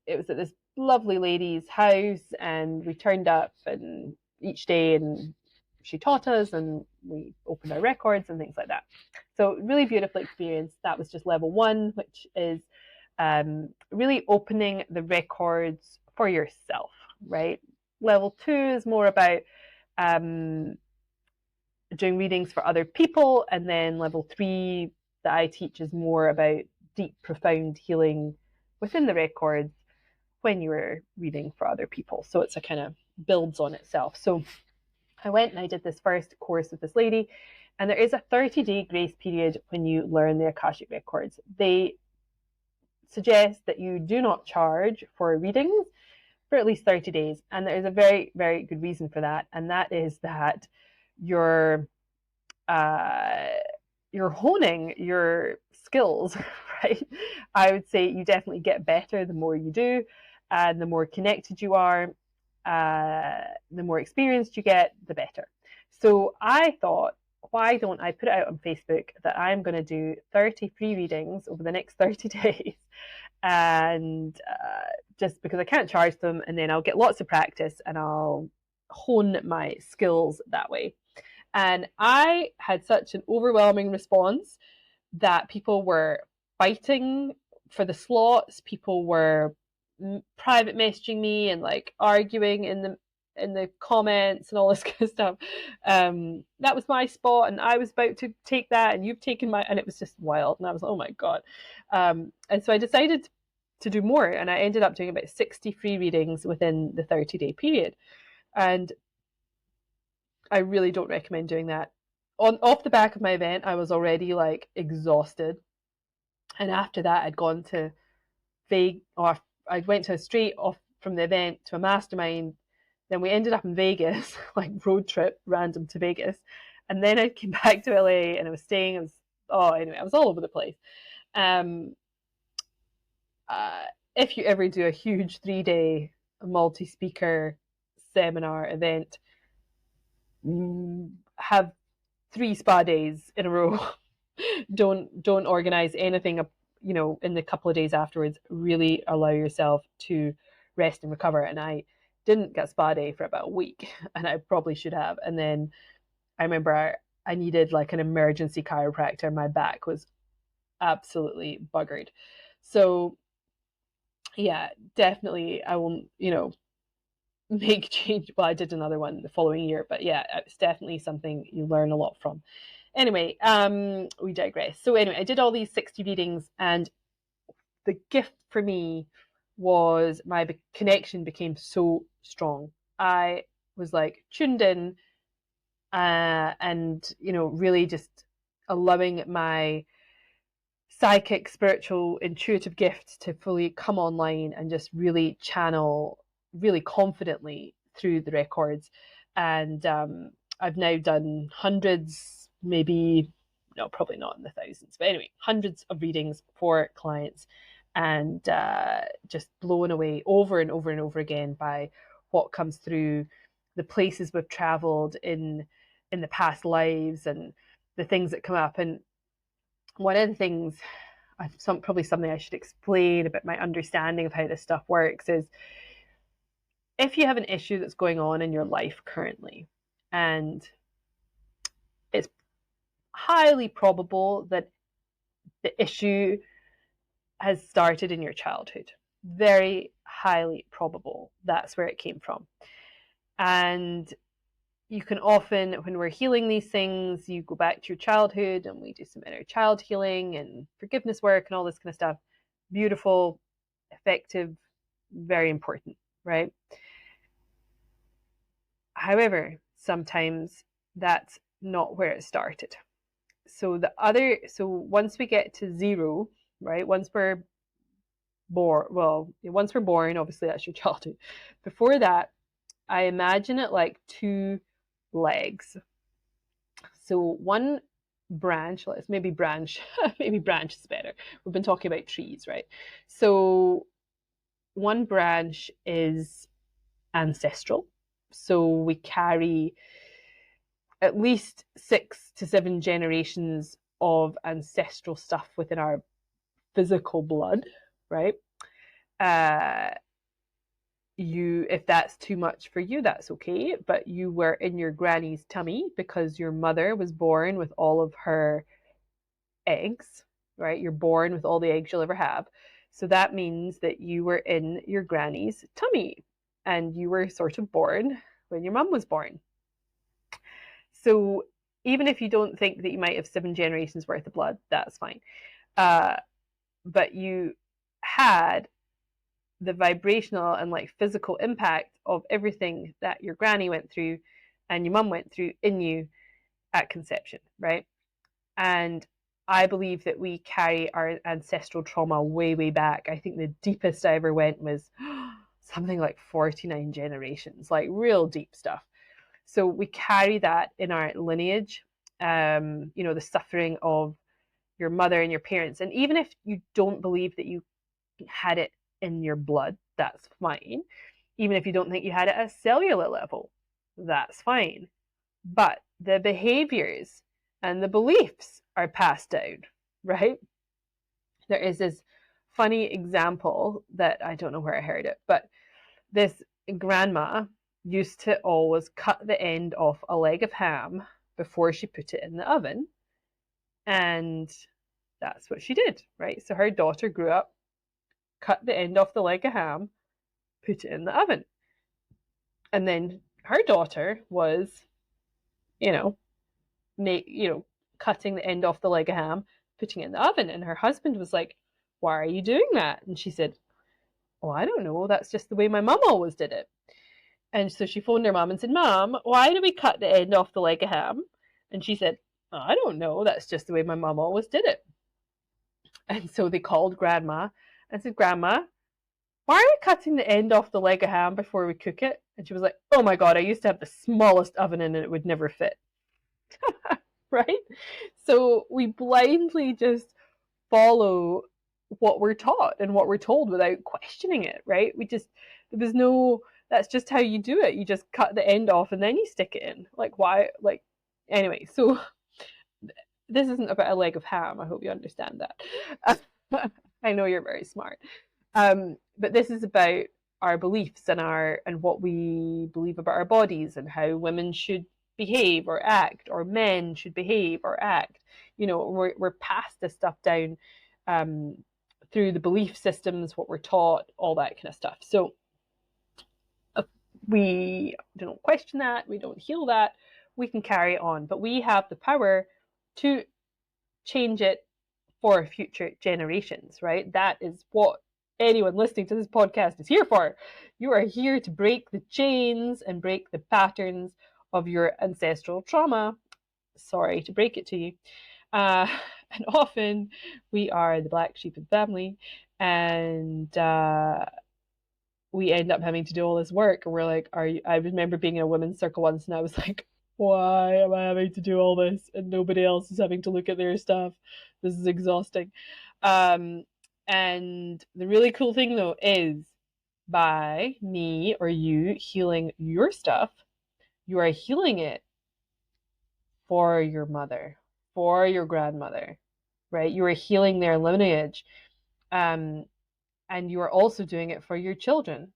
it was at this lovely lady's house. And we turned up and each day and she taught us and we opened our records and things like that. So really beautiful experience. That was just level 1, which is really opening the records for yourself, right? Level 2 is more about doing readings for other people. And then level 3 that I teach is more about deep, profound healing within the records when you were reading for other people. So it's a kind of builds on itself. So I went and I did this first course with this lady, and there is a 30-day grace period when you learn the Akashic Records. They suggest that you do not charge for readings for at least 30 days. And there is a very, very good reason for that. And that is that you're honing your skills, right? I would say you definitely get better the more you do, and the more connected you are, the more experienced you get, the better. So I thought, why don't I put it out on Facebook that I'm going to do 30 free readings over the next 30 days? And just because I can't charge them, and then I'll get lots of practice and I'll hone my skills that way. And I had such an overwhelming response that people were fighting for the slots. People were private messaging me and like arguing in the comments and all this kind of stuff. That was my spot and I was about to take that and you've taken my, and it was just wild. And I was like, oh my God. And so I decided to do more, and I ended up doing about 60 free readings within the 30-day period. And I really don't recommend doing that. Off the back of my event, I was already like exhausted. And after that, I'd gone to I went to a straight off from the event to a mastermind. Then we ended up in Vegas, like road trip, random to Vegas. And then I came back to LA and I was staying. I was all over the place. If you ever do a huge 3-day multi-speaker seminar event, have 3 spa days in a row. Don't organize anything in the couple of days afterwards. Really allow yourself to rest and recover. And I didn't get spa day for about a week, and I probably should have. And then I remember I needed like an emergency chiropractor. My back was absolutely buggered. So yeah, definitely I won't, make change. Well, I did another one the following year, but yeah, it's definitely something you learn a lot from. Anyway, we digress. So anyway, I did all these 60 readings, and the gift for me was my connection became so strong. I was like tuned in, and really just allowing my psychic, spiritual, intuitive gifts to fully come online and just really channel really confidently through the records. And I've now done hundreds, maybe, no, probably not in the thousands, but anyway, hundreds of readings for clients, and just blown away over and over and over again by what comes through. the places we've traveled in the past lives and the things that come up. And one of the things, probably something I should explain about my understanding of how this stuff works, is if you have an issue that's going on in your life currently, and it's highly probable that the issue has started in your childhood, very highly probable that's where it came from. And you can often, when we're healing these things, you go back to your childhood and we do some inner child healing and forgiveness work and all this kind of stuff. Beautiful, effective, very important, right? However, sometimes that's not where it started. So once we get to zero, right? Once we're born, obviously that's your childhood. Before that, I imagine it like two legs. So one branch, maybe branch is better. We've been talking about trees, right? So one branch is ancestral. So we carry at least 6 to 7 generations of ancestral stuff within our physical blood, right? If that's too much for you, that's okay, but you were in your granny's tummy because your mother was born with all of her eggs, right? You're born with all the eggs you'll ever have. So that means that you were in your granny's tummy and you were sort of born when your mum was born. So even if you don't think that you might have 7 generations worth of blood, that's fine. But you had the vibrational and like physical impact of everything that your granny went through and your mum went through in you at conception, right? And I believe that we carry our ancestral trauma way, way back. I think the deepest I ever went was something like 49 generations, like real deep stuff. So we carry that in our lineage, the suffering of your mother and your parents. And even if you don't believe that you had it in your blood, that's fine. Even if you don't think you had it at a cellular level, that's fine. But the behaviors and the beliefs are passed down, right? There is this funny example that I don't know where I heard it, but this grandma used to always cut the end off a leg of ham before she put it in the oven. And that's what she did, right? So her daughter grew up, cut the end off the leg of ham, put it in the oven. And then her daughter was, cutting the end off the leg of ham, putting it in the oven. And her husband was like, "Why are you doing that?" And she said, "Oh, I don't know. That's just the way my mum always did it." And so she phoned her mum and said, "Mum, why do we cut the end off the leg of ham?" And she said, "Oh, I don't know. That's just the way my mum always did it." And so they called Grandma and said, "Grandma, why are we cutting the end off the leg of ham before we cook it?" And she was like, "Oh my God, I used to have the smallest oven and it would never fit." Right? So we blindly just follow what we're taught and what we're told without questioning it, right? That's just how you do it. You just cut the end off and then you stick it in. Like, why? Like, anyway, so this isn't about a leg of ham. I hope you understand that. I know you're very smart. But this is about our beliefs and what we believe about our bodies and how women should behave or act, or men should behave or act. We're passed this stuff down through the belief systems, what we're taught, all that kind of stuff. So we don't question that, we don't heal that, we can carry on, but we have the power to change it for future generations, right? That is what anyone listening to this podcast is here for. You are here to break the chains and break the patterns of your ancestral trauma. Sorry to break it to you. And often we are the black sheep of the family, and we end up having to do all this work. And we're like, I remember being in a women's circle once and I was like, why am I having to do all this and nobody else is having to look at their stuff? This is exhausting. And the really cool thing though is, by me or you healing your stuff, you are healing it for your mother, for your grandmother, right? You are healing their lineage. And you are also doing it for your children,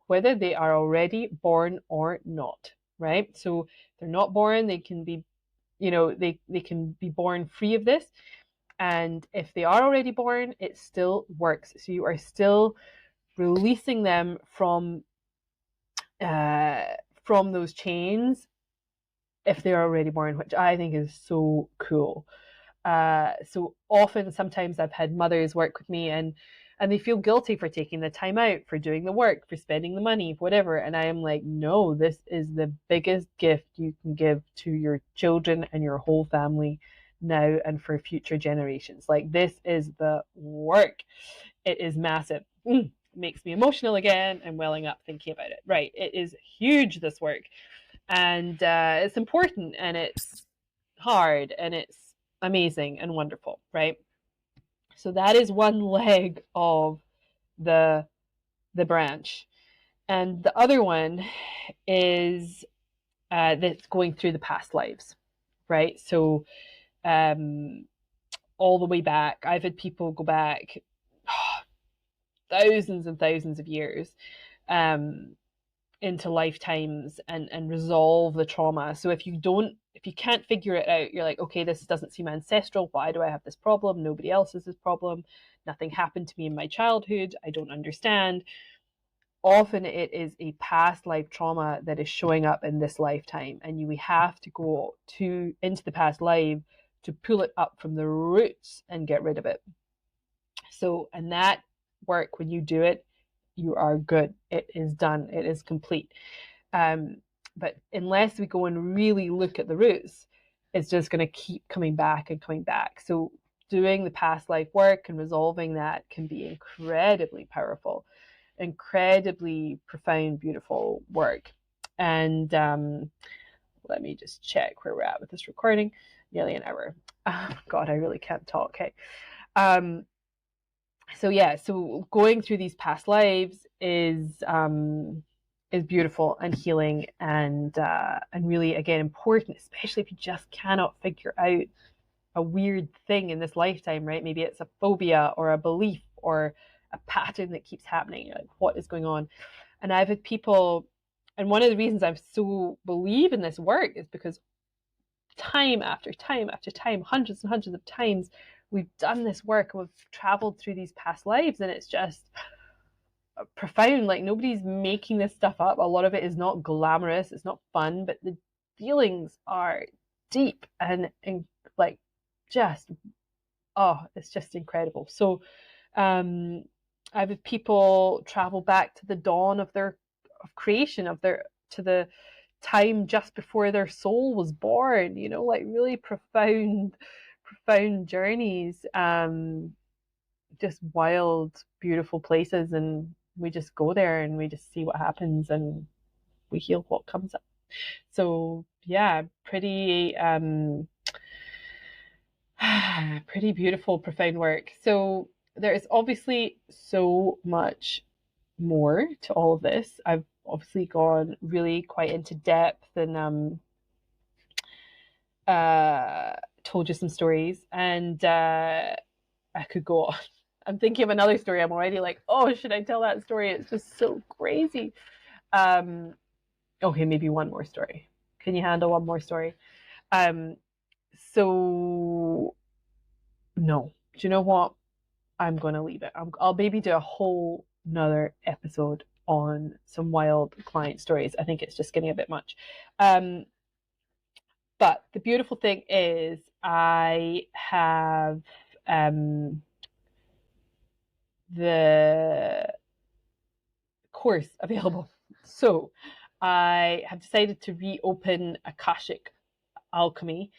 whether they are already born or not, right? So they're not born, they can be, they can be born free of this. And if they are already born, it still works. So you are still releasing them from those chains if they're already born, which I think is so cool. So often, sometimes I've had mothers work with me, and they feel guilty for taking the time out, for doing the work, for spending the money, whatever. And I am like, no, this is the biggest gift you can give to your children and your whole family now and for future generations. Like, this is the work. It is massive. It makes me emotional again. I'm welling up thinking about it. Right. It is huge, this work. And it's important, and it's hard, and it's amazing and wonderful, right? So that is one leg of the branch. And the other one is that's going through the past lives, right? So all the way back, I've had people go back thousands and thousands of years into lifetimes and resolve the trauma. So if you can't figure it out, you're like, okay, this doesn't seem ancestral. Why do I have this problem? Nobody else has this problem. Nothing happened to me in my childhood. I don't understand. Often it is a past life trauma that is showing up in this lifetime, and we have to go into the past life to pull it up from the roots and get rid of it. So, and that work, when you do it, you are good. It is done. It is complete. But unless we go and really look at the roots, it's just going to keep coming back and coming back. So doing the past life work and resolving that can be incredibly powerful, incredibly profound, beautiful work. And let me just check where we're at with this recording. Nearly an hour. Oh, God, I really can't talk. Okay. So going through these past lives is beautiful and healing and really, again, important, especially if you just cannot figure out a weird thing in this lifetime, right? Maybe it's a phobia or a belief or a pattern that keeps happening. Like, what is going on? And I've had people, and one of the reasons I so believe in this work is because time after time after time, hundreds and hundreds of times, we've done this work and we've traveled through these past lives, and it's just profound. Like, nobody's making this stuff up. A lot of it is not glamorous, it's not fun, but the feelings are deep and like, just, oh, it's just incredible. So I've had people travel back to the dawn of creation, to the time just before their soul was born, like really profound journeys, just wild, beautiful places. And we just go there and we just see what happens and we heal what comes up. So yeah, pretty beautiful, profound work. So there is obviously so much more to all of this. I've obviously gone really quite into depth and told you some stories, and I could go on. I'm thinking of another story. I'm already like, oh, should I tell that story? It's just so crazy. Okay, maybe one more story. Can you handle one more story? So no, do you know what? I'm going to leave it. I'll maybe do a whole another episode on some wild client stories. I think it's just getting a bit much. But the beautiful thing is I have the course available. So I have decided to reopen Akashic Alchemy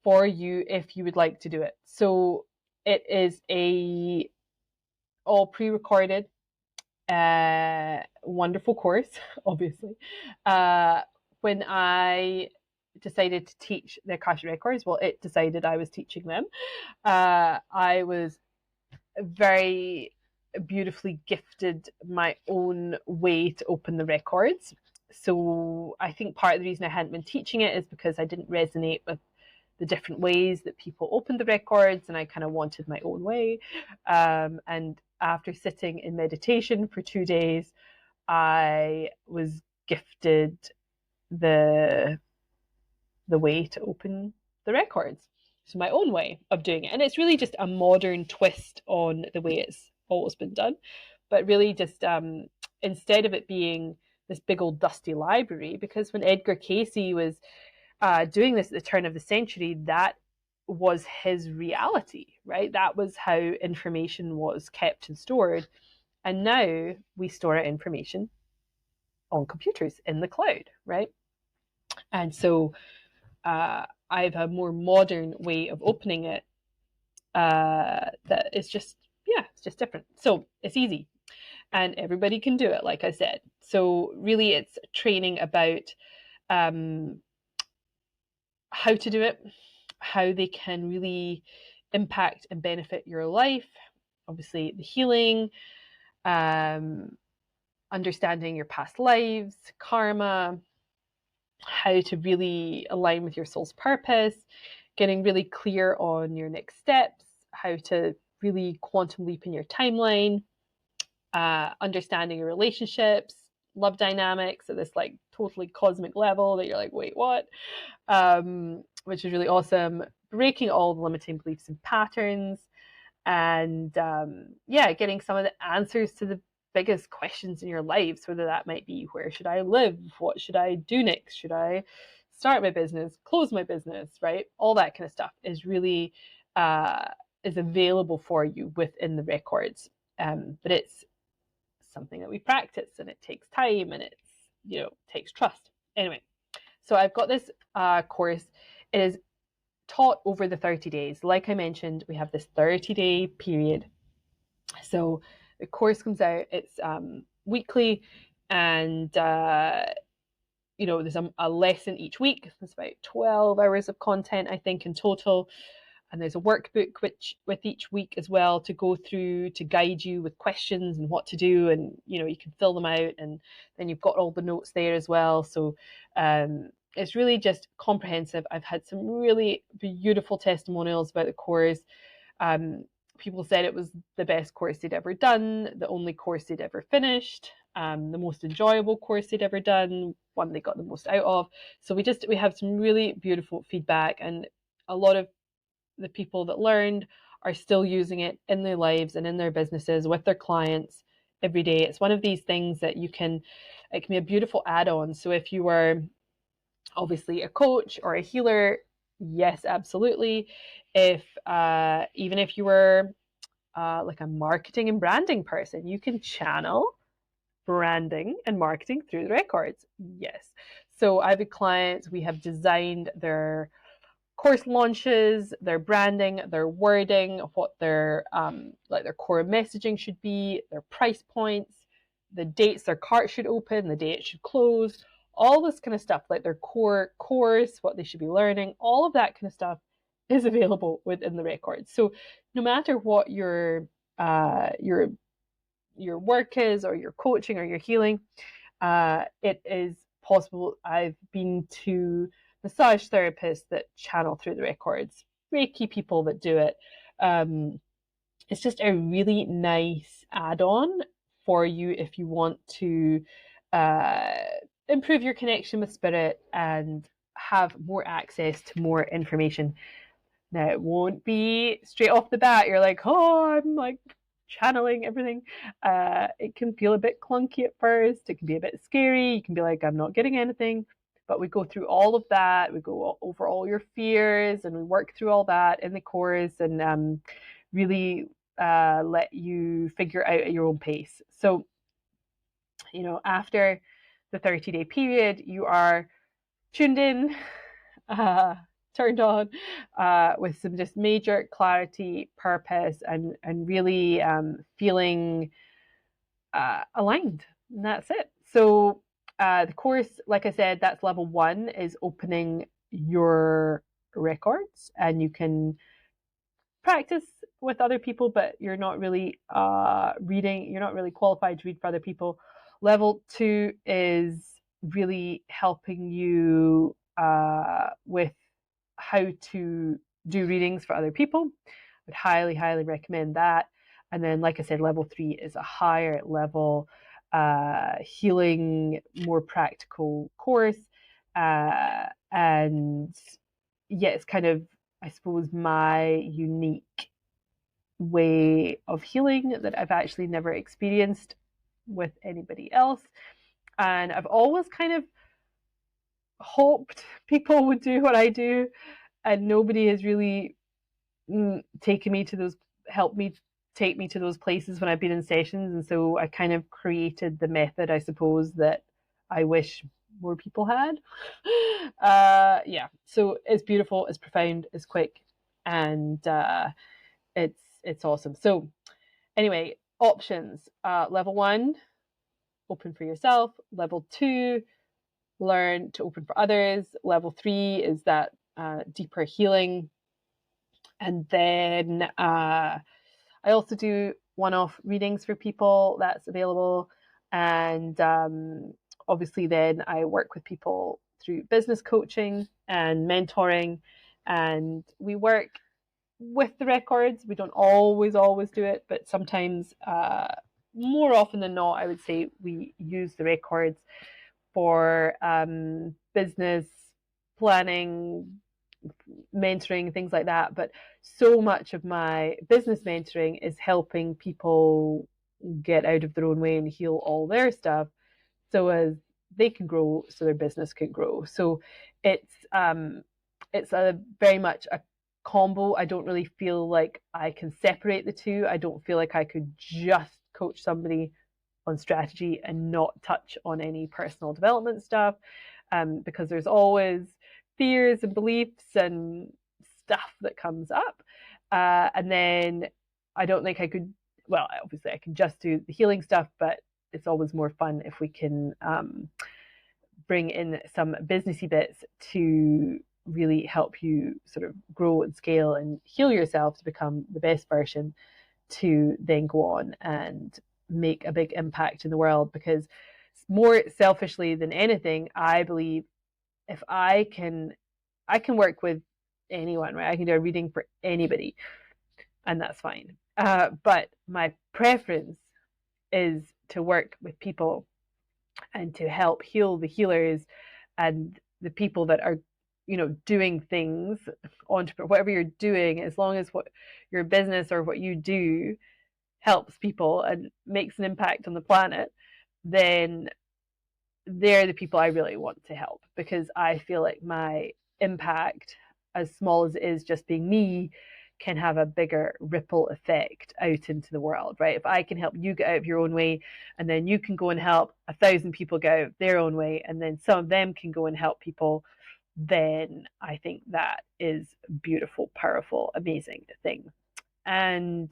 for you if you would like to do it. So it is a all pre-recorded wonderful course, obviously. When I decided to teach the Akashic Records, well, it decided I was teaching them. I was very beautifully gifted my own way to open the records. so I think part of the reason I hadn't been teaching it is because I didn't resonate with the different ways that people opened the records, and I kind of wanted my own way. And after sitting in meditation for 2 days, I was gifted the way to open the records. So my own way of doing it. And it's really just a modern twist on the way it's always been done. But really just instead of it being this big old dusty library, because when Edgar Cayce was doing this at the turn of the century, that was his reality, right? That was how information was kept and stored. And now we store our information on computers in the cloud, right? And so I have a more modern way of opening it that is just, yeah, it's just different. So it's easy and everybody can do it, like I said. So really it's training about how to do it, how they can really impact and benefit your life. Obviously the healing, understanding your past lives, karma, how to really align with your soul's purpose, getting really clear on your next steps, how to really quantum leap in your timeline, understanding your relationships, love dynamics at this like totally cosmic level that you're like, wait, what? Which is really awesome. Breaking all the limiting beliefs and patterns, and getting some of the answers to the biggest questions in your lives, whether that might be, where should I live? What should I do next? Should I start my business, close my business, right? All that kind of stuff is really is available for you within the records. But it's something that we practice, and it takes time, and it's, takes trust. Anyway, so I've got this course. It is taught over the 30 days. Like I mentioned, we have this 30-day period. So the course comes out, it's weekly, and there's a lesson each week. It's about 12 hours of content, I think, in total. And there's a workbook with each week as well to go through, to guide you with questions and what to do, and you can fill them out, and then you've got all the notes there as well. So it's really just comprehensive. I've had some really beautiful testimonials about the course. People said it was the best course they'd ever done, the only course they'd ever finished, the most enjoyable course they'd ever done, one they got the most out of. So we have some really beautiful feedback, and a lot of the people that learned are still using it in their lives and in their businesses with their clients every day. It's one of these things that it can be a beautiful add-on. So if you are obviously a coach or a healer, yes, absolutely. Even if you were like a marketing and branding person, you can channel branding and marketing through the records. Yes. So I have a client, we have designed their course launches, their branding, their wording, what their their core messaging should be, their price points, the dates their cart should open, the day it should close, all this kind of stuff, like their core course, what they should be learning, all of that kind of stuff is available within the records. So no matter what your work is, or your coaching or your healing, it is possible. I've been to massage therapists that channel through the records, Reiki people that do it. It's just a really nice add-on for you if you want to improve your connection with spirit and have more access to more information. Now, it won't be straight off the bat, you're like, oh, I'm like channeling everything. It can feel a bit clunky at first. It can be a bit scary. You can be like, I'm not getting anything. But we go through all of that. We go over all your fears, and we work through all that in the course, and really let you figure out at your own pace. So, after the 30-day period, you are tuned in, turned on, with some just major clarity, purpose, and really feeling aligned. And that's it. So the course, like I said, that's level 1, is opening your records, and you can practice with other people, but you're not really reading, you're not really qualified to read for other people. Level 2 is really helping you with how to do readings for other people. I would highly, highly recommend that. And then, like I said, level 3 is a higher level healing, more practical course. And yeah, it's kind of, I suppose, my unique way of healing that I've actually never experienced with anybody else. And I've always kind of hoped people would do what I do, and nobody has really taken me to those, helped me take me to those places when I've been in sessions. And so I kind of created the method, I suppose, that I wish more people had. Yeah, so it's beautiful, it's profound, it's quick, and it's awesome. So anyway, options. Level 1, open for yourself. Level 2, learn to open for others. Level 3 is that deeper healing. And then I also do one-off readings for people. That's available. And obviously then I work with people through business coaching and mentoring. And we work with the records. We don't always do it, but sometimes, more often than not, I would say we use the records for business planning, mentoring, things like that. But so much of my business mentoring is helping people get out of their own way and heal all their stuff so as they can grow, so their business can grow. So it's a very much a combo. I don't really feel like I can separate the two. I don't feel like I could just coach somebody on strategy and not touch on any personal development stuff, because there's always fears and beliefs and stuff that comes up. And then I don't think I could, well, obviously I can just do the healing stuff, but it's always more fun if we can bring in some businessy bits to really help you sort of grow and scale and heal yourself to become the best version, to then go on and make a big impact in the world. Because more selfishly than anything, I believe if I can work with anyone, right? I can do a reading for anybody, and that's fine. But my preference is to work with people and to help heal the healers and the people that are, doing things, entrepreneur, whatever you're doing, as long as what your business or what you do helps people and makes an impact on the planet, then they're the people I really want to help, because I feel like my impact, as small as it is just being me, can have a bigger ripple effect out into the world, right? If I can help you get out of your own way, and then you can go and help 1,000 people get out of their own way, and then some of them can go and help people, then I think that is a beautiful, powerful, amazing thing. And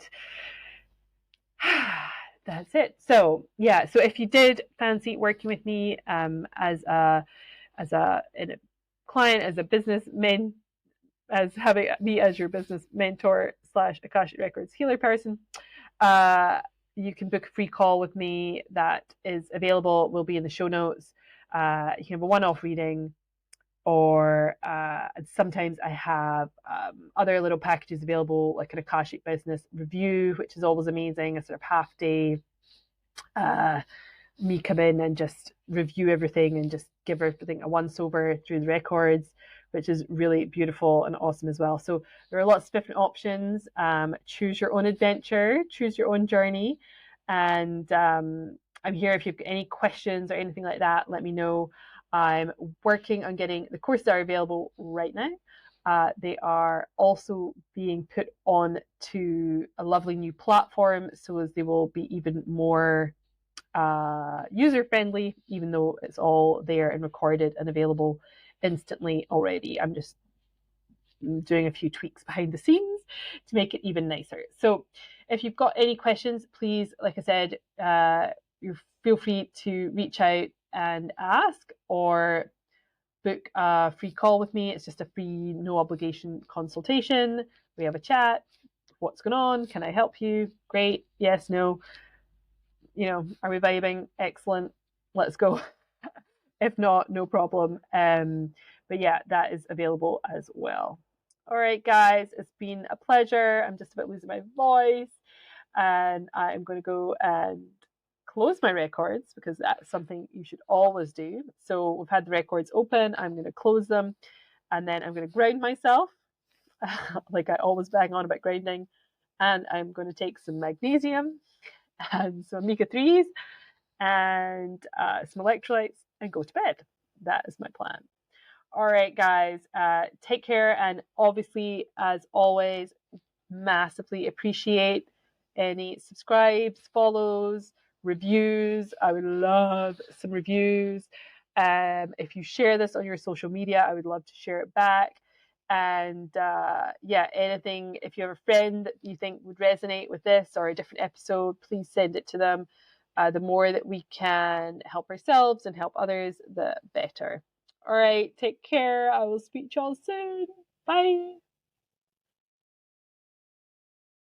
that's it. So yeah, so if you did fancy working with me as a client, as a businessman, as having me as your business mentor / Akashic Records healer person, you can book a free call with me that is available, will be in the show notes. You can have a one-off reading, or sometimes I have other little packages available, like an Akashic business review, which is always amazing, a sort of half day, me come in and just review everything and just give everything a once over through the records, which is really beautiful and awesome as well. So there are lots of different options. Choose your own adventure, choose your own journey. And I'm here if you've got any questions or anything like that, let me know. I'm working on getting the courses are available right now. They are also being put on to a lovely new platform, so as they will be even more user-friendly, even though it's all there and recorded and available instantly already. I'm just doing a few tweaks behind the scenes to make it even nicer. So if you've got any questions, please, like I said, you feel free to reach out and ask, or book a free call with me. It's just a free, no obligation consultation. We have a chat. What's going on? Can I help you? Great. Yes, no. Are we vibing? Excellent. Let's go. If not, no problem. But yeah, that is available as well. All right, guys, it's been a pleasure. I'm just about losing my voice, and I'm going to go and close my records because that's something you should always do. So we've had the records open. I'm going to close them, and then I'm going to ground myself, like I always bang on about grinding. And I'm going to take some magnesium and some omega-3s and some electrolytes and go to bed. That is my plan. All right, guys, take care. And obviously, as always, massively appreciate any subscribes, follows, reviews. I would love some reviews. If you share this on your social media, I would love to share it back. And yeah, anything, if you have a friend that you think would resonate with this or a different episode, please send it to them. The more that we can help ourselves and help others, the better. All right, take care. I will speak to y'all soon. Bye.